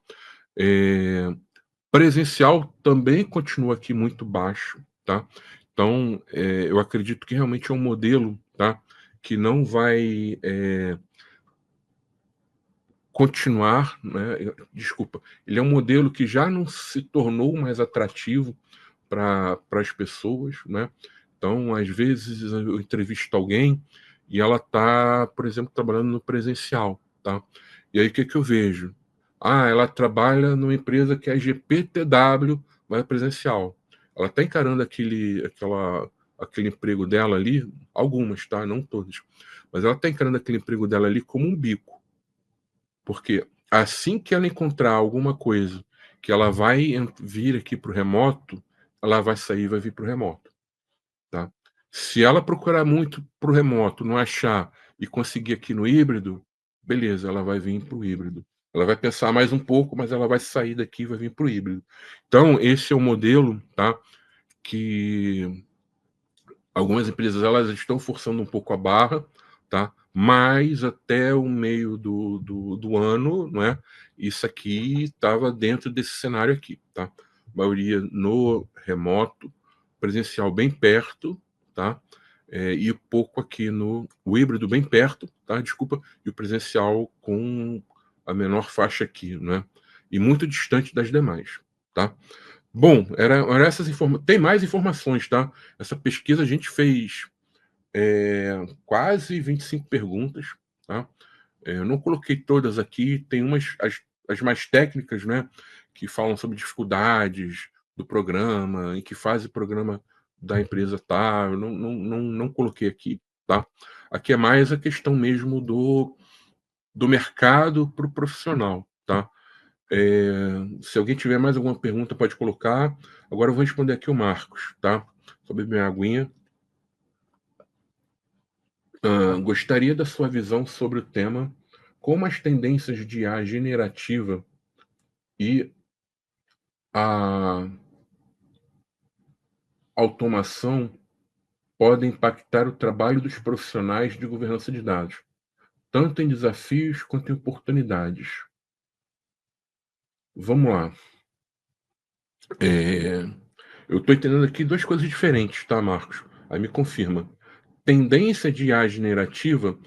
Presencial também continua aqui muito baixo, tá? Então, eu acredito que realmente é um modelo, tá? Que não vai continuar, né? Desculpa, ele é um modelo que já não se tornou mais atrativo para as pessoas, né? Então, às vezes eu entrevisto alguém e ela está, por exemplo, trabalhando no presencial, tá? E aí o que que eu vejo? Ah, ela trabalha numa empresa que é GPTW, mas é presencial. Ela está encarando aquele emprego dela ali, algumas, tá? Não todas, mas ela está encarando aquele emprego dela ali como um bico, porque assim que ela encontrar alguma coisa que ela vai vir aqui para o remoto, ela vai sair e vai vir para o remoto, tá? Se ela procurar muito para o remoto, não achar e conseguir aqui no híbrido, beleza, ela vai vir para o híbrido. Ela vai pensar mais um pouco, mas ela vai sair daqui e vai vir para o híbrido. Então, esse é o modelo, tá? Que algumas empresas elas estão forçando um pouco a barra, tá? Mas até o meio do ano, não é? Isso aqui estava dentro desse cenário aqui, tá? A maioria no remoto, presencial bem perto, tá? e pouco aqui o híbrido bem perto, tá? Desculpa, e o presencial com a menor faixa aqui, né? E muito distante das demais, tá? Bom, era essas informações. Tem mais informações, tá? Essa pesquisa a gente fez quase 25 perguntas, tá? Eu não coloquei todas aqui, tem as mais técnicas, né? Que falam sobre dificuldades do programa, em que fase o programa da empresa tá. Eu não coloquei aqui, tá? Aqui é mais a questão mesmo do mercado para o profissional, tá? Se alguém tiver mais alguma pergunta, pode colocar. Agora eu vou responder aqui o Marcos, tá? Só beber minha aguinha. Gostaria da sua visão sobre o tema como as tendências de IA generativa e a automação podem impactar o trabalho dos profissionais de governança de dados, tanto em desafios quanto em oportunidades. Vamos lá. Eu estou entendendo aqui duas coisas diferentes, tá, Marcos? Aí me confirma. Tendência de IA generativa,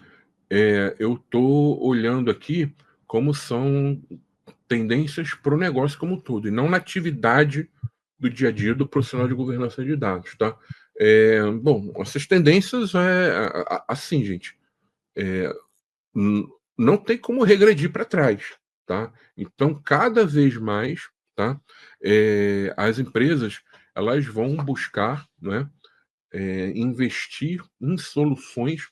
eu estou olhando aqui como são tendências para o negócio como um todo, e não na atividade do dia a dia do profissional de governança de dados, tá? Bom, essas tendências assim, gente, não tem como regredir para trás, tá? Então, cada vez mais, tá? As empresas elas vão buscar, né, investir em soluções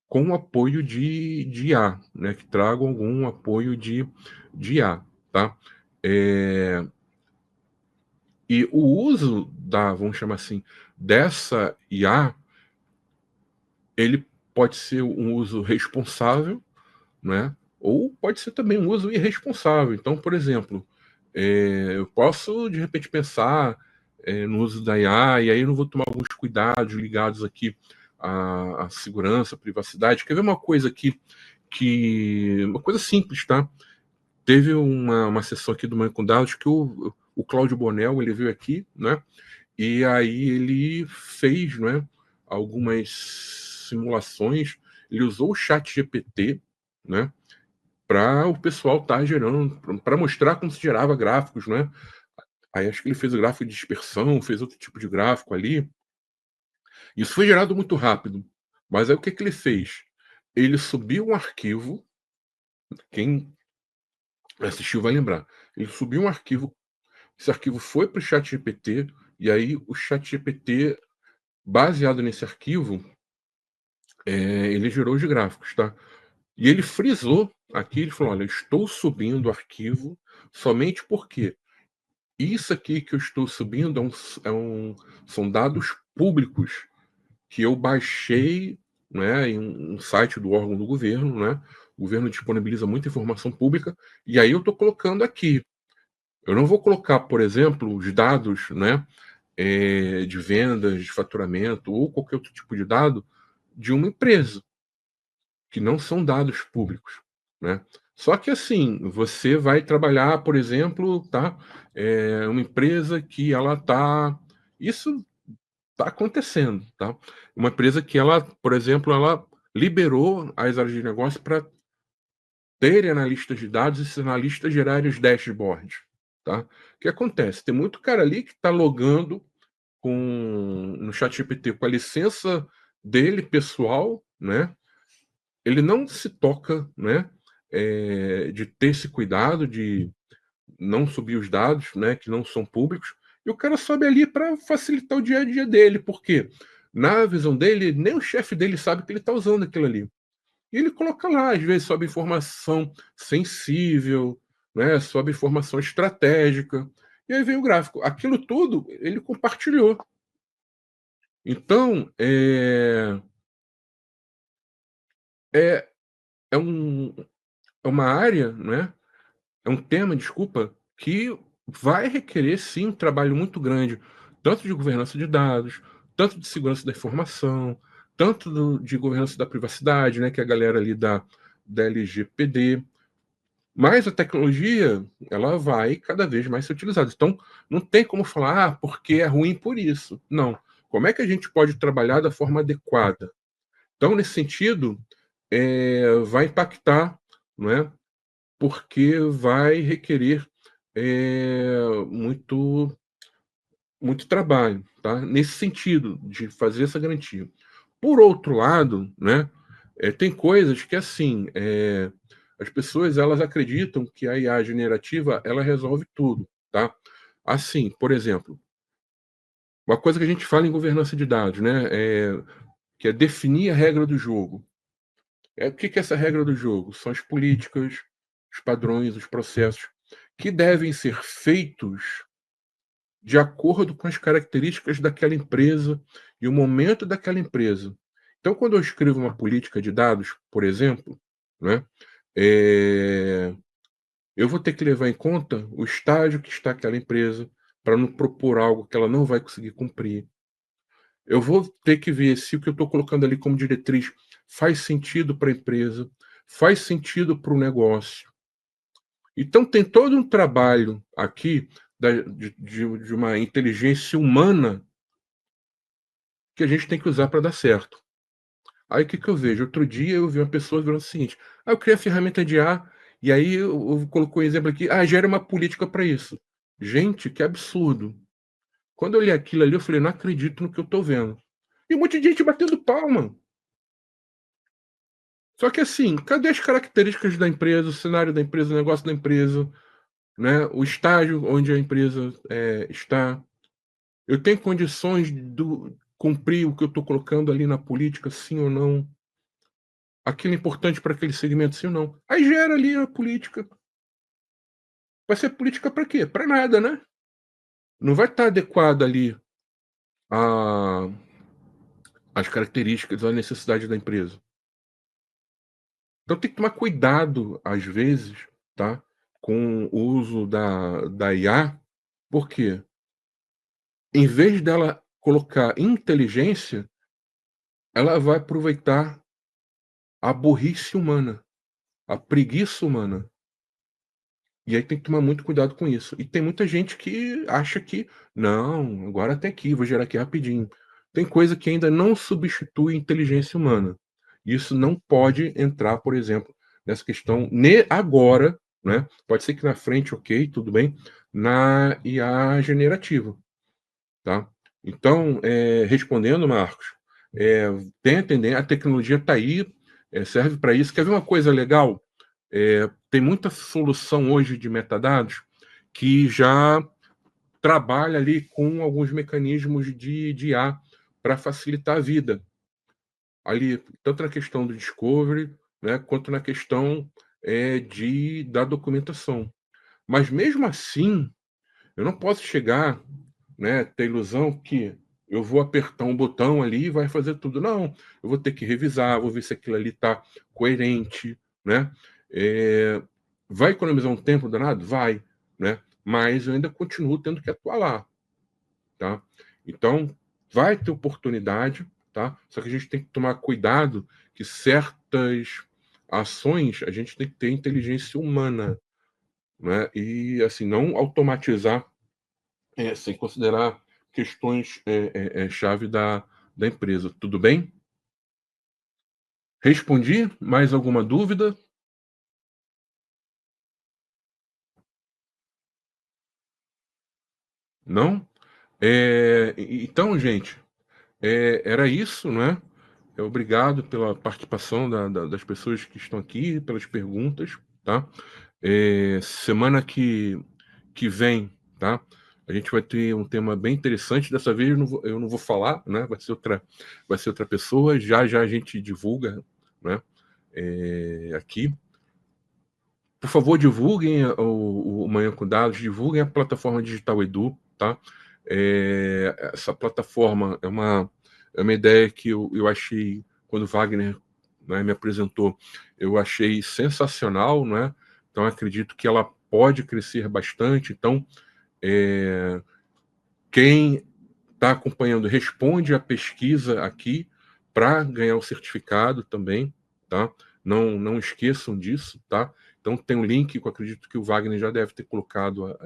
com apoio de IA, né, que tragam algum apoio de IA, tá? E o uso vamos chamar assim, dessa IA, ele pode ser um uso responsável, né? Ou pode ser também um uso irresponsável. Então, por exemplo, eu posso de repente pensar no uso da IA e aí eu não vou tomar alguns cuidados ligados aqui à segurança, à privacidade. Quer ver uma coisa aqui uma coisa simples, tá? Teve uma sessão aqui do Manhã com Dados que o Cláudio Bonel ele veio aqui, né? E aí ele fez, né, algumas simulações, ele usou o chat GPT, né, para o pessoal estar gerando, para mostrar como se gerava gráficos, né? Aí acho que ele fez o gráfico de dispersão, fez outro tipo de gráfico ali. Isso foi gerado muito rápido. Mas aí o que que ele fez? Ele subiu um arquivo, quem assistiu vai lembrar. Ele subiu um arquivo, esse arquivo foi para o chat GPT, e aí o chat GPT, baseado nesse arquivo, ele gerou os gráficos, tá? E ele frisou aqui, ele falou, olha, estou subindo o arquivo somente porque isso aqui que eu estou subindo são dados públicos que eu baixei, né, em um site do órgão do governo, né? O governo disponibiliza muita informação pública, e aí eu estou colocando aqui. Eu não vou colocar, por exemplo, os dados, né, de vendas, de faturamento ou qualquer outro tipo de dado de uma empresa, que não são dados públicos, né? Só que assim, você vai trabalhar, por exemplo, tá? Uma empresa que ela tá, isso está acontecendo, tá? Uma empresa que ela, por exemplo, ela liberou as áreas de negócio para terem analistas de dados e esses analistas gerarem os dashboards, tá? O que acontece? Tem muito cara ali que está logando no ChatGPT com a licença dele pessoal, né? Ele não se toca, né, de ter esse cuidado de não subir os dados, né, que não são públicos, e o cara sobe ali para facilitar o dia a dia dele, porque na visão dele, nem o chefe dele sabe que ele está usando aquilo ali. E ele coloca lá, às vezes sobe informação sensível, né, sobe informação estratégica, e aí vem o gráfico. Aquilo tudo ele compartilhou. Então, é, é, um, é uma área, né, é um tema, desculpa, que vai requerer sim um trabalho muito grande, tanto de governança de dados, tanto de segurança da informação, tanto de governança da privacidade, né, que é a galera ali da LGPD. Mas a tecnologia, ela vai cada vez mais ser utilizada. Então, não tem como falar, porque é ruim por isso. Não. como é que a gente pode trabalhar da forma adequada? Então, nesse sentido, vai impactar, não é? Porque vai requerer muito, muito trabalho, tá? Nesse sentido, de fazer essa garantia. Por outro lado, né, tem coisas que, assim, as pessoas elas acreditam que a IA generativa ela resolve tudo, tá? Assim, por exemplo, uma coisa que a gente fala em governança de dados, né, que é definir a regra do jogo. O que que é essa regra do jogo? São as políticas, os padrões, os processos que devem ser feitos de acordo com as características daquela empresa e o momento daquela empresa. Então, quando eu escrevo uma política de dados, por exemplo, né, eu vou ter que levar em conta o estágio que está aquela empresa para não propor algo que ela não vai conseguir cumprir. Eu vou ter que ver se o que eu estou colocando ali como diretriz faz sentido para a empresa, faz sentido para o negócio. Então, tem todo um trabalho aqui de uma inteligência humana que a gente tem que usar para dar certo. Aí o que, que eu vejo? Outro dia eu vi uma pessoa falando o seguinte: eu criei a ferramenta de A, e aí eu colocou um exemplo aqui, gera uma política para isso. Gente, que absurdo. Quando eu li aquilo ali, eu falei, não acredito no que eu estou vendo. E um monte de gente batendo palma. Só que assim, cadê as características da empresa, o cenário da empresa, o negócio da empresa, né? O estágio onde a empresa está? Eu tenho condições de cumprir o que eu estou colocando ali na política, sim ou não? Aquilo é importante para aquele segmento, sim ou não? Aí gera ali a política. Vai ser política para quê? Para nada, né? Não vai estar adequada ali a, as características, a necessidade da empresa. Então tem que tomar cuidado, às vezes, tá? Com o uso da IA, porque em vez dela colocar inteligência, ela vai aproveitar a burrice humana, a preguiça humana. E aí tem que tomar muito cuidado com isso. E tem muita gente que acha que, não, agora até aqui, vou gerar aqui rapidinho. Tem coisa que ainda não substitui a inteligência humana. Isso não pode entrar, por exemplo, nessa questão agora, né? Pode ser que na frente, ok, tudo bem, na IA generativa, tá? Então, respondendo, Marcos, tem a tendência, a tecnologia está aí, serve para isso. Quer ver uma coisa legal? Tem muita solução hoje de metadados que já trabalha ali com alguns mecanismos de IA para facilitar a vida. Ali, tanto na questão do discovery, né, quanto na questão da documentação. Mas mesmo assim, eu não posso chegar, né, ter ilusão que eu vou apertar um botão ali e vai fazer tudo. Não, eu vou ter que revisar, vou ver se aquilo ali está coerente, né? Vai economizar um tempo danado? Vai, né? Mas eu ainda continuo tendo que atuar lá, tá? Então, vai ter oportunidade, tá? Só que a gente tem que tomar cuidado que certas ações a gente tem que ter inteligência humana, né? E assim não automatizar sem considerar questões chave da empresa. Tudo bem? Respondi? Mais alguma dúvida? Não? Então, gente, era isso, né? Obrigado pela participação das pessoas que estão aqui, pelas perguntas, tá? Semana que vem, tá? A gente vai ter um tema bem interessante. Dessa vez eu não vou falar, né? Vai ser outra pessoa. Já já a gente divulga, né? Aqui. Por favor, divulguem o Manhã com Dados, divulguem a plataforma Digital Edu, tá? Essa plataforma é uma ideia que eu achei, quando o Wagner, né, me apresentou, eu achei sensacional, né? Então, acredito que ela pode crescer bastante. Então, quem está acompanhando, responde a pesquisa aqui para ganhar o certificado também, tá? Não esqueçam disso, tá? Então tem um link que eu acredito que o Wagner já deve ter colocado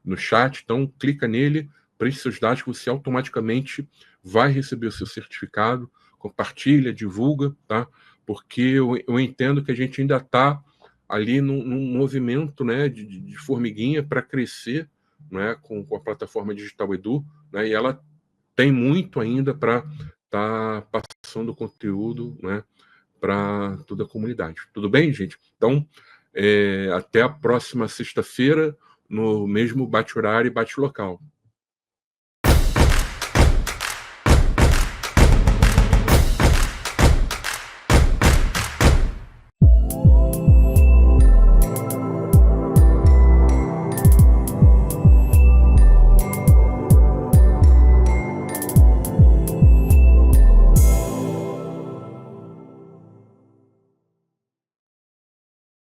no chat. Então clica nele, preenche seus dados que você automaticamente vai receber o seu certificado, compartilha, divulga, tá? Porque eu entendo que a gente ainda está ali num movimento, né, de formiguinha para crescer, né, com a plataforma Digital Edu, né, e ela tem muito ainda para estar passando conteúdo, né, para toda a comunidade. Tudo bem, gente? Então, até a próxima sexta-feira, no mesmo bate-horário e bate-local.